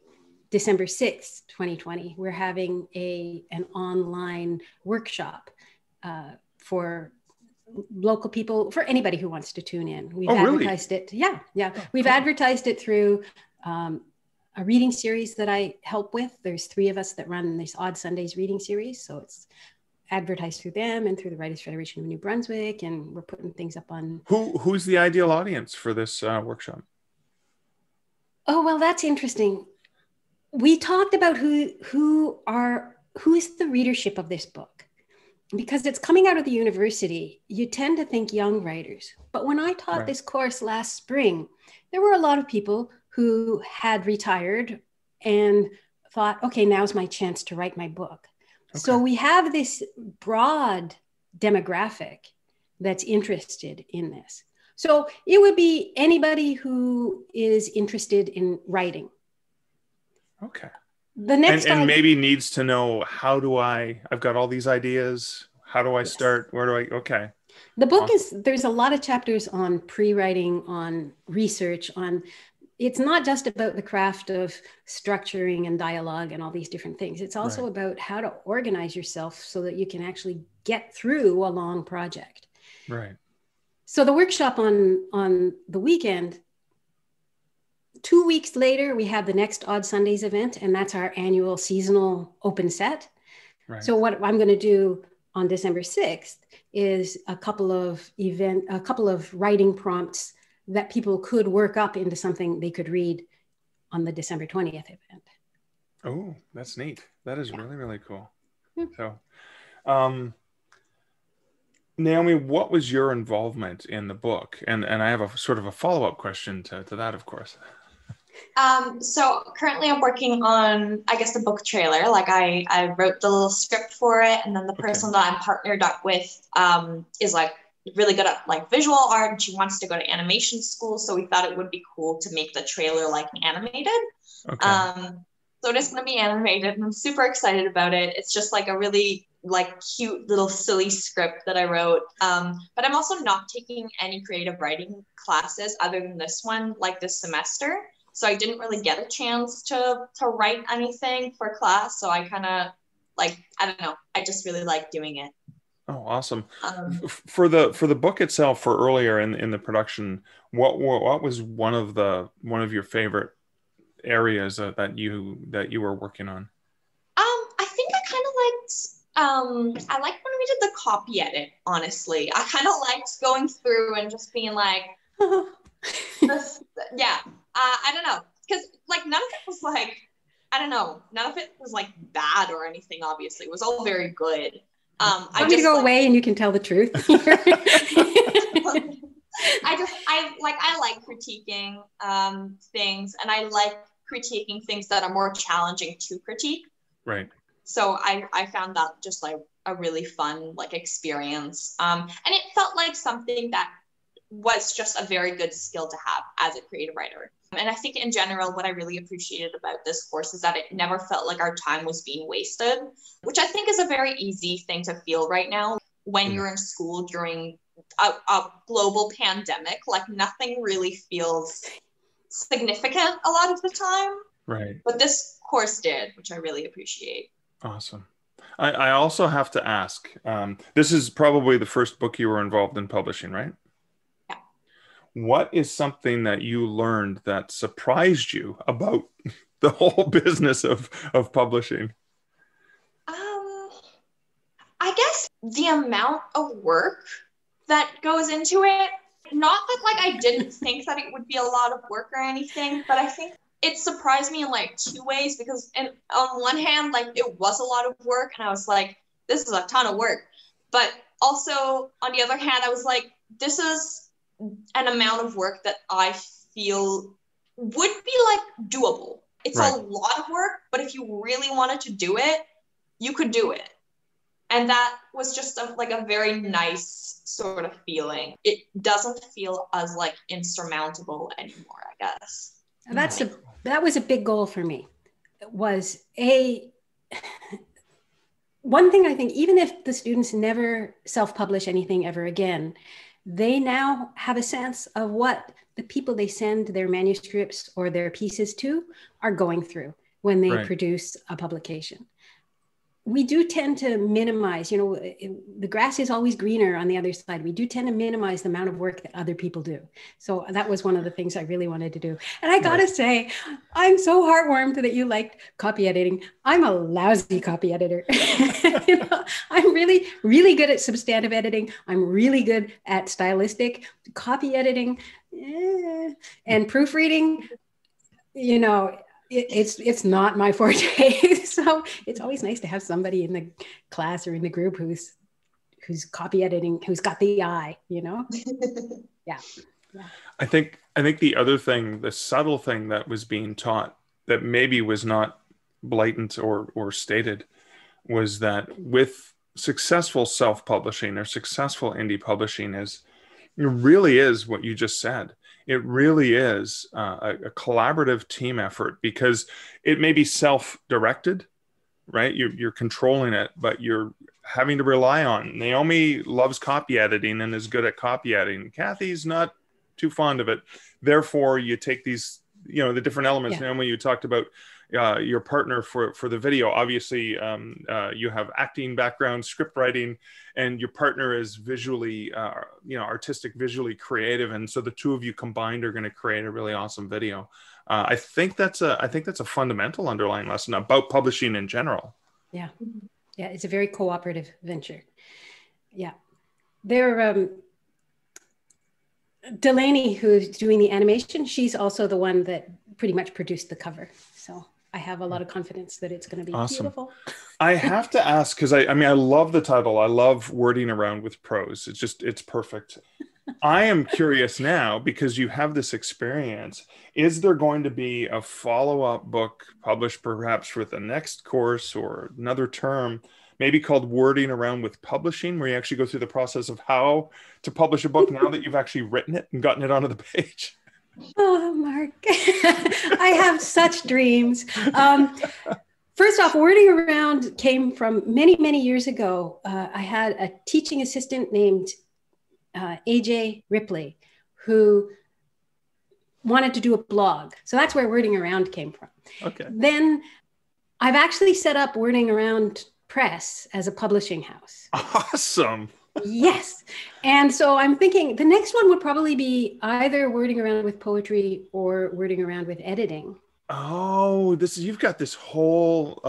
December 6th, 2020, we're having an online workshop for local people, for anybody who wants to tune in. We've advertised it. Yeah. We've advertised it through a reading series that I help with. There's 3 of us that run this Odd Sundays reading series. So it's advertised through them and through the Writers Federation of New Brunswick. And we're putting things up on... Who's the ideal audience for this workshop? Oh, well, that's interesting. We talked about who is the readership of this book. Because it's coming out of the university, you tend to think young writers. But when I taught this course last spring, there were a lot of people who had retired and thought, okay, now's my chance to write my book. Okay. So we have this broad demographic that's interested in this. So it would be anybody who is interested in writing. Okay. The next and maybe needs to know, I've got all these ideas. How do I start? Where do I, The book there's a lot of chapters on pre-writing, on research, it's not just about the craft of structuring and dialogue and all these different things. It's also about how to organize yourself so that you can actually get through a long project. Right. So the workshop on the weekend, 2 weeks later, we have the next Odd Sundays event, and that's our annual seasonal open set. Right. So what I'm going to do on December 6th is a couple of writing prompts that people could work up into something they could read on the December 20th event. Oh, that's neat. That is really, really cool. So, Naomi, what was your involvement in the book? And I have a sort of a follow-up question to that, of course. So currently I'm working on, I guess, the book trailer. Like I wrote the little script for it, and then the person that I'm partnered up with is like really good at like visual art, and she wants to go to animation school. So we thought it would be cool to make the trailer like animated. Okay. So it is going to be animated, and I'm super excited about it. It's just like a really like cute little silly script that I wrote. But I'm also not taking any creative writing classes other than this one, like this semester. So I didn't really get a chance to write anything for class. So I kind of like, I don't know, I just really like doing it. Oh, awesome. For the book itself, for earlier in the production, what was one of your favorite areas that you were working on? I think I kind of liked I liked when we did the copy edit, honestly. I kind of liked going through and just being like I don't know, because like none of it was like, I don't know, none of it was like bad or anything. Obviously it was all very good. I want me to go away and you can tell the truth. I like critiquing things, and I like critiquing things that are more challenging to critique. Right. So I found that just like a really fun like experience. And it felt like something that was just a very good skill to have as a creative writer. And I think in general, what I really appreciated about this course is that it never felt like our time was being wasted, which I think is a very easy thing to feel right now when you're in school during a global pandemic. Like nothing really feels significant a lot of the time. Right. But this course did, which I really appreciate. Awesome. I also have to ask, this is probably the first book you were involved in publishing, right? Yeah. What is something that you learned that surprised you about the whole business of publishing? I guess the amount of work that goes into it. Not that like I didn't think that it would be a lot of work or anything, but I think it surprised me in like two ways, because on one hand, like it was a lot of work and I was like, this is a ton of work. But also on the other hand, I was like, this is an amount of work that I feel would be like doable. It's a lot of work, but if you really wanted to do it, you could do it. And that was just a very nice sort of feeling. It doesn't feel as like insurmountable anymore, I guess. That was a big goal for me. It was one thing I think, even if the students never self-publish anything ever again, they now have a sense of what the people they send their manuscripts or their pieces to are going through when they produce a publication. We do tend to minimize, the grass is always greener on the other side. We do tend to minimize the amount of work that other people do. So that was one of the things I really wanted to do. And I gotta say, I'm so heartwarmed that you liked copy editing. I'm a lousy copy editor. I'm really, really good at substantive editing. I'm really good at stylistic copy editing and proofreading, it's not my forte. So it's always nice to have somebody in the class or in the group who's copy editing, who's got the eye, Yeah. I think the other thing, the subtle thing that was being taught that maybe was not blatant or stated, was that with successful self-publishing or successful indie publishing it really is what you just said. It really is a collaborative team effort, because it may be self-directed, right? You're controlling it, but you're having to rely on. Naomi loves copy editing and is good at copy editing. Kathy's not too fond of it. Therefore, you take these, the different elements. Naomi, you talked about, your partner for the video. Obviously, you have acting background, script writing, and your partner is visually, artistic, visually creative, and so the two of you combined are going to create a really awesome video. I think that's a fundamental underlying lesson about publishing in general. Yeah, yeah, it's a very cooperative venture. Yeah, there. Delaney, who's doing the animation, she's also the one that pretty much produced the cover. So I have a lot of confidence that it's going to be awesome. Beautiful. I have to ask, because I love the title. I love wording around with prose. It's perfect. I am curious now, because you have this experience, is there going to be a follow-up book published perhaps with the next course or another term, maybe called Wording Around with Publishing, where you actually go through the process of how to publish a book now that you've actually written it and gotten it onto the page? Oh, Mark, I have such dreams. First off, Wording Around came from many, many years ago. I had a teaching assistant named AJ Ripley, who wanted to do a blog. So that's where Wording Around came from. Okay. Then I've actually set up Wording Around Press as a publishing house. Awesome. Yes. And so I'm thinking the next one would probably be either Wording Around with Poetry or Wording Around with Editing. Oh, you've got this whole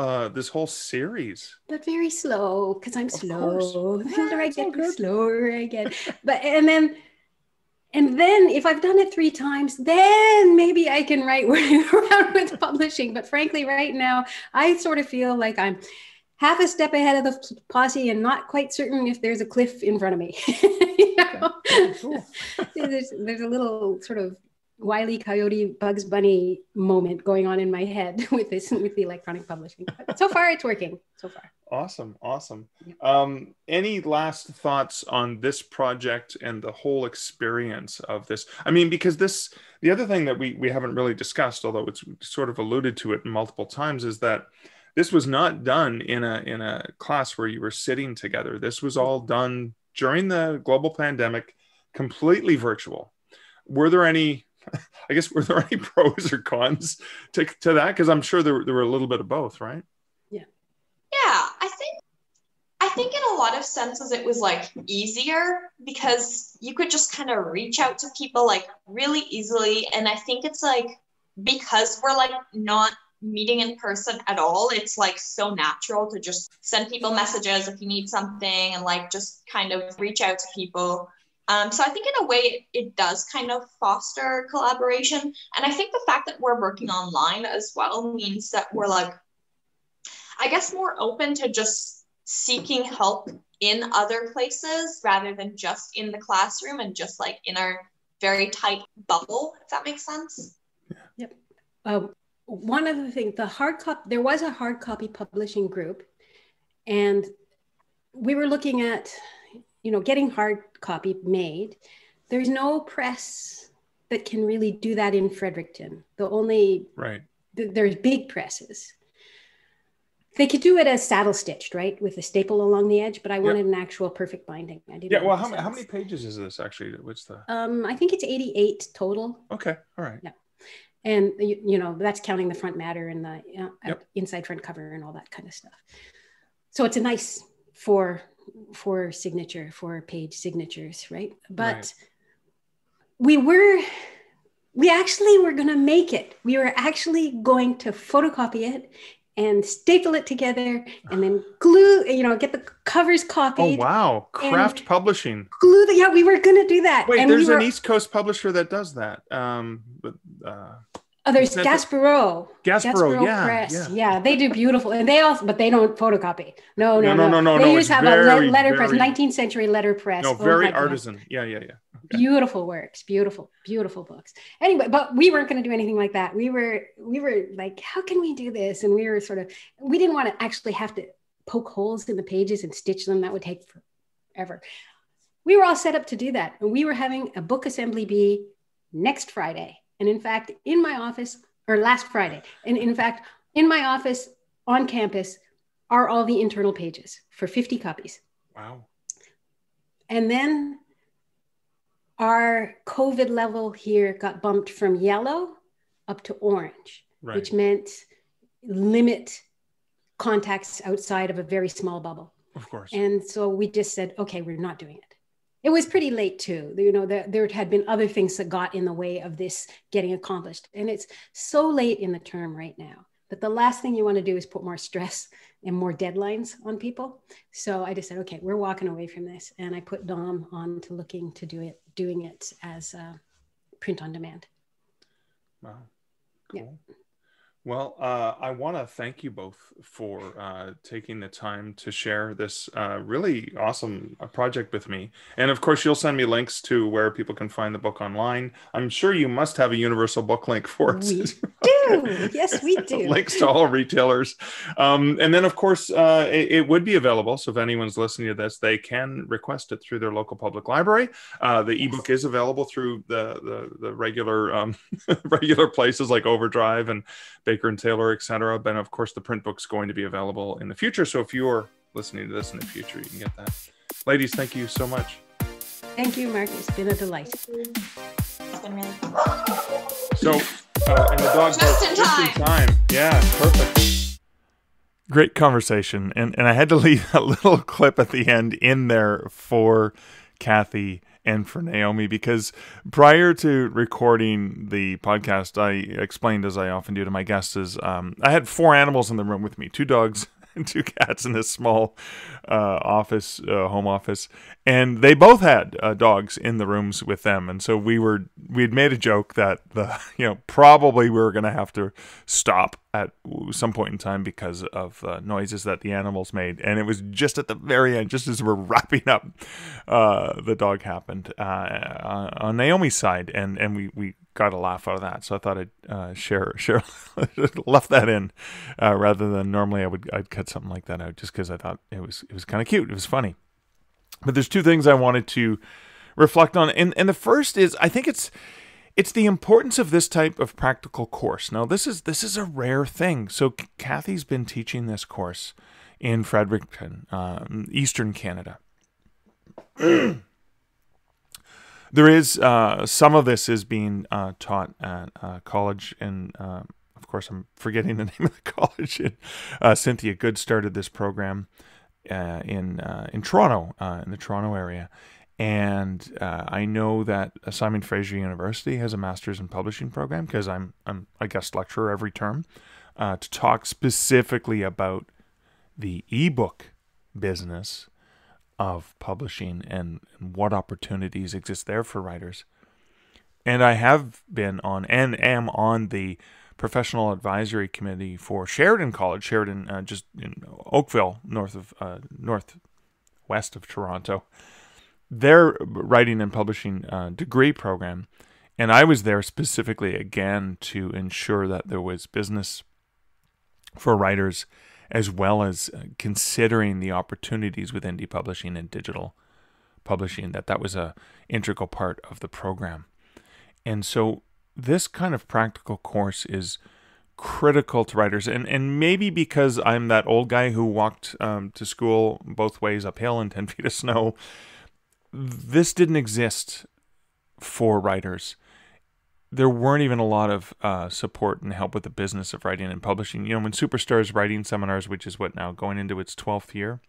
series. But very slow, because I'm slow. The older I get, the slower I get. But and then if I've done it 3 times, then maybe I can write Wording Around with Publishing. But frankly, right now, I sort of feel like I'm half a step ahead of the posse and not quite certain if there's a cliff in front of me. You know? Okay. Cool. there's a little sort of Wile E. Coyote, Bugs Bunny moment going on in my head with the electronic publishing. But so far, it's working. So far. Awesome. Any last thoughts on this project and the whole experience of this? I mean, because the other thing that we haven't really discussed, although it's sort of alluded to it multiple times, is that this was not done in a class where you were sitting together. This was all done during the global pandemic, completely virtual. Were there any pros or cons to that? Because I'm sure there were a little bit of both, right? Yeah, I think in a lot of senses it was like easier because you could just kind of reach out to people like really easily. And I think it's like, because we're like not meeting in person at all, it's like so natural to just send people messages if you need something and like just kind of reach out to people. So I think in a way it does kind of foster collaboration. And I think the fact that we're working online as well means that we're like, I guess, more open to just seeking help in other places rather than just in the classroom and just like in our very tight bubble, if that makes sense. Yep. One other thing, there was a hard copy publishing group, and we were looking at, getting hard copy made. There's no press that can really do that in Fredericton. There's big presses. They could do it as saddle stitched, right, with a staple along the edge, but I wanted an actual perfect binding. I didn't. Yeah. Well, how many pages is this actually? What's the? I think it's 88 total. Okay. All right. Yeah. And, that's counting the front matter and the inside front cover and all that kind of stuff. So it's a nice four page signatures, right? But we actually were going to make it. We were actually going to photocopy it and staple it together and then glue, get the covers copied. Oh, wow. Craft publishing. We were going to do that. Wait, and there's an East Coast publisher that does that. There's Gaspereau. Gaspereau, Press. Yeah, they do beautiful. And but they don't photocopy. No. They just have a letterpress, 19th century letterpress. No, very artisan. Yeah. Okay. Beautiful works, beautiful books. Anyway, but we weren't going to do anything like that. We were like, how can we do this? And we didn't want to actually have to poke holes in the pages and stitch them. That would take forever. We were all set up to do that. And we were having a book assembly bee next Friday. And in fact, in my office, or last Friday, and in fact, in my office on campus are all the internal pages for 50 copies. Wow. And then our COVID level here got bumped from yellow up to orange, which meant limit contacts outside of a very small bubble. Of course. And so we just said, okay, we're not doing it. It was pretty late too. You know, there had been other things that got in the way of this getting accomplished. And it's so late in the term right now. But the last thing you want to do is put more stress and more deadlines on people. So I just said, okay, we're walking away from this. And I put Dom on to looking to doing it as print on demand. Wow. Cool. Yeah. Well, I want to thank you both for taking the time to share this really awesome project with me. And of course, you'll send me links to where people can find the book online. I'm sure you must have a universal book link for it. We do. Yes, we do. Links to all retailers. And then, of course, it would be available. So if anyone's listening to this, they can request it through their local public library. The ebook is available through the regular regular places like Overdrive and Baker and Taylor, etc. But of course, the print book's going to be available in the future. So if you're listening to this in the future, you can get that. Ladies, thank you so much. Thank you, Mark. It's been a delight. It's been really fun. So, and the dog Just in time. Yeah, perfect. Great conversation. And I had to leave a little clip at the end in there for Kathy and for Naomi, because prior to recording the podcast, I explained, as I often do to my guests, I had 4 animals in the room with me, 2 dogs and 2 cats in this small home office, and they both had dogs in the rooms with them. And so we'd made a joke that probably we were going to have to stop at some point in time because of noises that the animals made. And it was just at the very end, just as we're wrapping up, the dog happened on Naomi's side, and we got a laugh out of that. So I thought I'd share left that in rather than normally I'd cut something like that out, just because I thought it was kind of cute. It was funny. But there's 2 things I wanted to reflect on, and the first is, I think it's the importance of this type of practical course. Now, this is a rare thing. So Kathy's been teaching this course in Fredericton, Eastern Canada. There is some of this is being taught at college, and of course I'm forgetting the name of the college. Cynthia Good started this program in Toronto, in the Toronto area. And I know that Simon Fraser University has a master's in publishing program, because I'm a guest lecturer every term to talk specifically about the ebook business of publishing and what opportunities exist there for writers. And I have been on and am on the professional advisory committee for Sheridan College, just in Oakville, northwest of Toronto, their writing and publishing degree program. And I was there specifically, again, to ensure that there was business for writers, as well as considering the opportunities with indie publishing and digital publishing, that was a integral part of the program. And so this kind of practical course is critical to writers. And maybe because I'm that old guy who walked to school both ways uphill in 10 feet of snow, this didn't exist for writers. There weren't even a lot of support and help with the business of writing and publishing. When Superstar's writing seminars, which is what now going into its 12th year,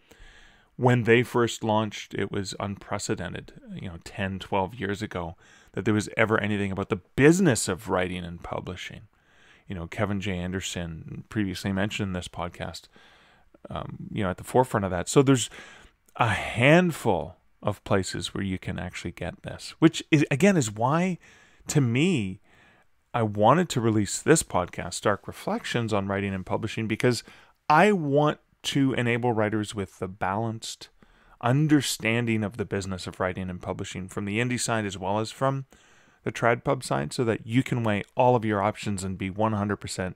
when they first launched, it was unprecedented, 10, 12 years ago, that there was ever anything about the business of writing and publishing. Kevin J. Anderson, previously mentioned in this podcast, at the forefront of that. So there's a handful of places where you can actually get this, which is why, to me, I wanted to release this podcast, Stark Reflections on Writing and Publishing, because I want to enable writers with the balanced understanding of the business of writing and publishing from the indie side as well as from the trad pub side, so that you can weigh all of your options and be 100%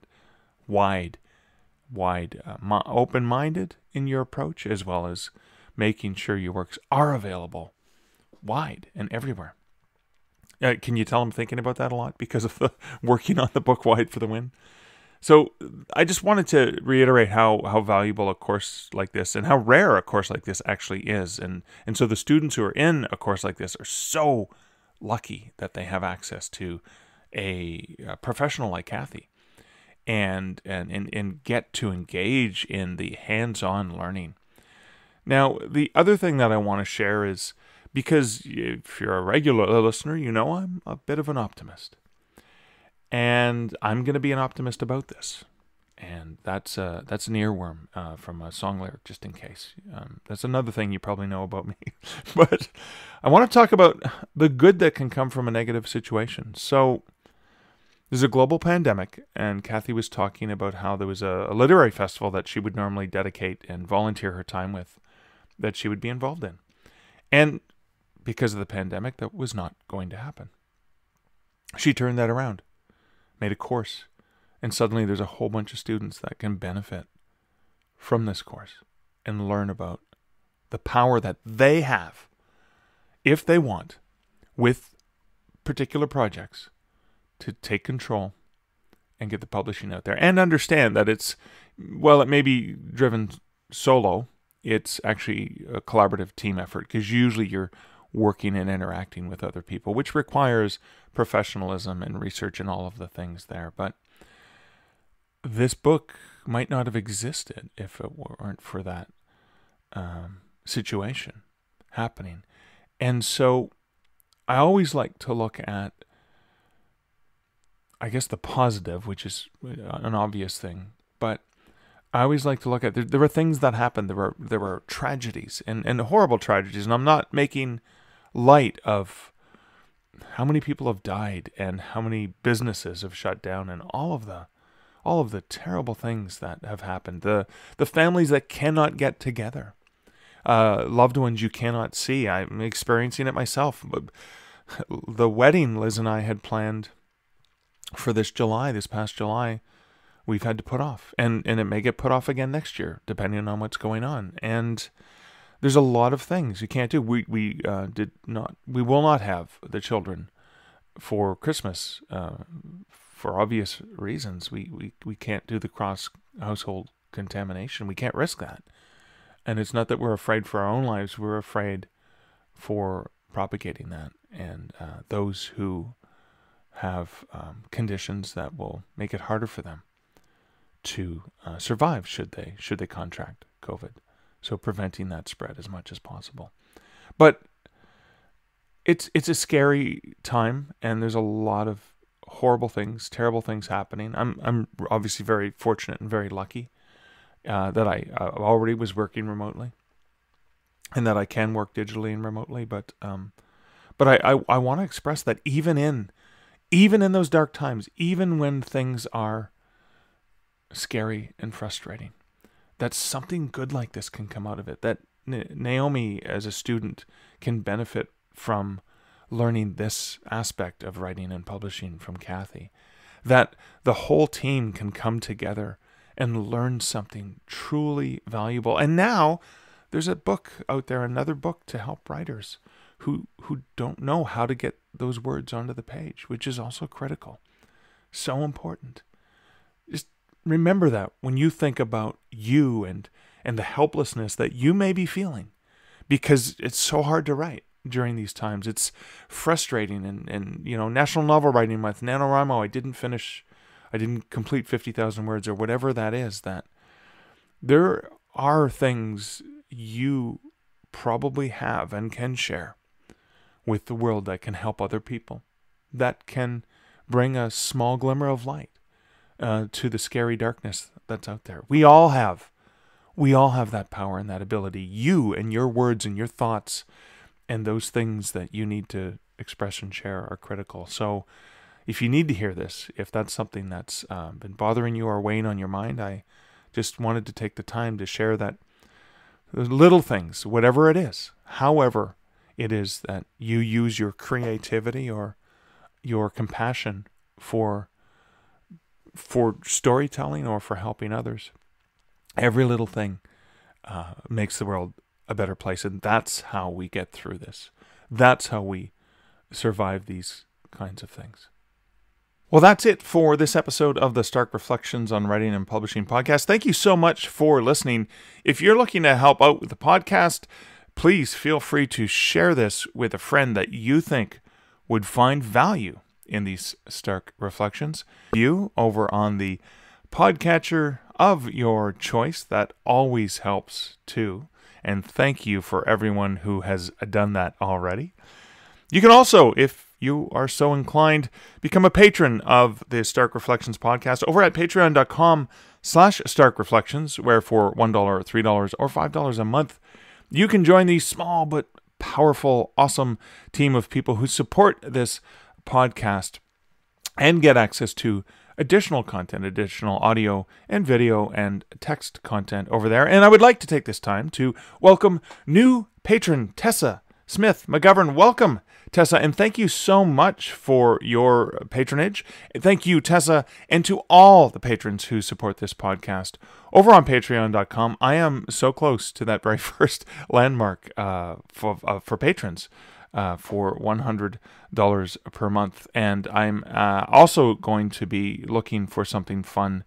open-minded in your approach, as well as making sure your works are available wide and everywhere. Can you tell I'm thinking about that a lot because of the working on the book Wide for the Win? So I just wanted to reiterate how valuable a course like this and how rare a course like this actually is. And so the students who are in a course like this are so lucky that they have access to a professional like Kathy. and get to engage in the hands-on learning. Now, the other thing that I want to share is, because if you're a regular listener, you know I'm a bit of an optimist. And I'm going to be an optimist about this. And that's an earworm from a song lyric, just in case. That's another thing you probably know about me. But I want to talk about the good that can come from a negative situation. So there's a global pandemic, and Kathy was talking about how there was a literary festival that she would normally dedicate and volunteer her time with, that she would be involved in. And because of the pandemic, that was not going to happen. She turned that around, made a course, and suddenly there's a whole bunch of students that can benefit from this course and learn about the power that they have, if they want, with particular projects, to take control and get the publishing out there. And understand that it may be driven solo, it's actually a collaborative team effort, because usually you're working and interacting with other people, which requires professionalism and research and all of the things there. But this book might not have existed if it weren't for that situation happening. And so I always like to look at, I guess, the positive, which is an obvious thing, but I always like to look at, there were things that happened. There were tragedies and horrible tragedies, and I'm not making light of how many people have died and how many businesses have shut down and all of the terrible things that have happened. The families that cannot get together, loved ones you cannot see. I'm experiencing it myself. The wedding Liz and I had planned for this past July, we've had to put off, and it may get put off again next year, depending on what's going on. And there's a lot of things you can't do. We will not have the children for Christmas, for obvious reasons. We can't do the cross household contamination. We can't risk that. And it's not that we're afraid for our own lives. We're afraid for propagating that, and those who have conditions that will make it harder for them to survive should they contract COVID. So preventing that spread as much as possible. But it's a scary time, and there's a lot of horrible things, terrible things happening. I'm obviously very fortunate and very lucky that I already was working remotely, and that I can work digitally and remotely. But I want to express that even in those dark times, even when things are scary and frustrating, that something good like this can come out of it. That Naomi, as a student, can benefit from learning this aspect of writing and publishing from Kathy. That the whole team can come together and learn something truly valuable. And now there's a book out there, another book to help writers who don't know how to get those words onto the page, which is also critical. So important. Just remember that when you think about you and the helplessness that you may be feeling, because it's so hard to write during these times. It's frustrating. And National Novel Writing Month, NaNoWriMo, I didn't complete 50,000 words or whatever that is. That there are things you probably have and can share with the world that can help other people, that can bring a small glimmer of light to the scary darkness that's out there. We all have that power and that ability. You and your words and your thoughts and those things that you need to express and share are critical. So if you need to hear this, if that's something that's been bothering you or weighing on your mind, I just wanted to take the time to share that little things, whatever it is, however it is that you use your creativity or your compassion for storytelling or for helping others. Every little thing makes the world a better place, and that's how we get through this. That's how we survive these kinds of things. Well, that's it for this episode of the Stark Reflections on Writing and Publishing podcast. Thank you so much for listening. If you're looking to help out with the podcast, please feel free to share this with a friend that you think would find value in these Stark Reflections. You over on the podcatcher of your choice. That always helps too. And thank you for everyone who has done that already. You can also, if you are so inclined, become a patron of the Stark Reflections podcast over at patreon.com/starkreflections, where for $1, or $3, or $5 a month, you can join the small but powerful, awesome team of people who support this podcast and get access to additional content, additional audio and video and text content over there. And I would like to take this time to welcome new patron Tessa Smith McGovern. Welcome, Tessa, and thank you so much for your patronage. Thank you, Tessa, and to all the patrons who support this podcast over on patreon.com. I am so close to that very first landmark for patrons for $100 per month, and I'm also going to be looking for something fun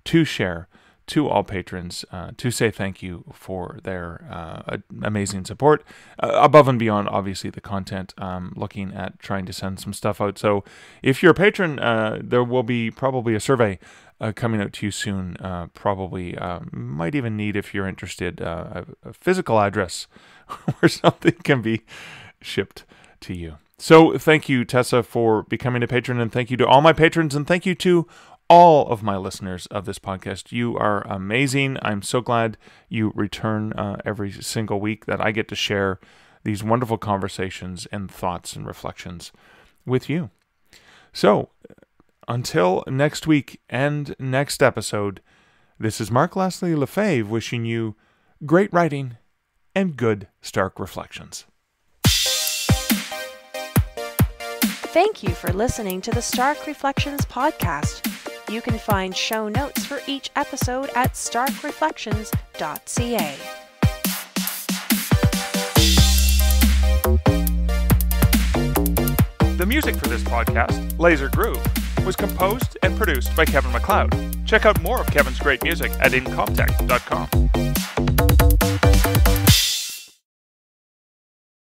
to share to all patrons to say thank you for their amazing support, above and beyond, obviously, the content. Looking at trying to send some stuff out. So if you're a patron, there will be probably a survey coming out to you soon. Probably might even need, if you're interested, a physical address where something can be shipped to you. So thank you, Tessa, for becoming a patron, and thank you to all my patrons, and thank you to all of my listeners of this podcast. You are amazing. I'm so glad you return every single week, that I get to share these wonderful conversations and thoughts and reflections with you. So until next week and next episode, this is Mark Leslie Lefebvre wishing you great writing and good Stark Reflections. Thank you for listening to the Stark Reflections podcast. You can find show notes for each episode at starkreflections.ca. The music for this podcast, Laser Groove, was composed and produced by Kevin MacLeod. Check out more of Kevin's great music at incomptech.com.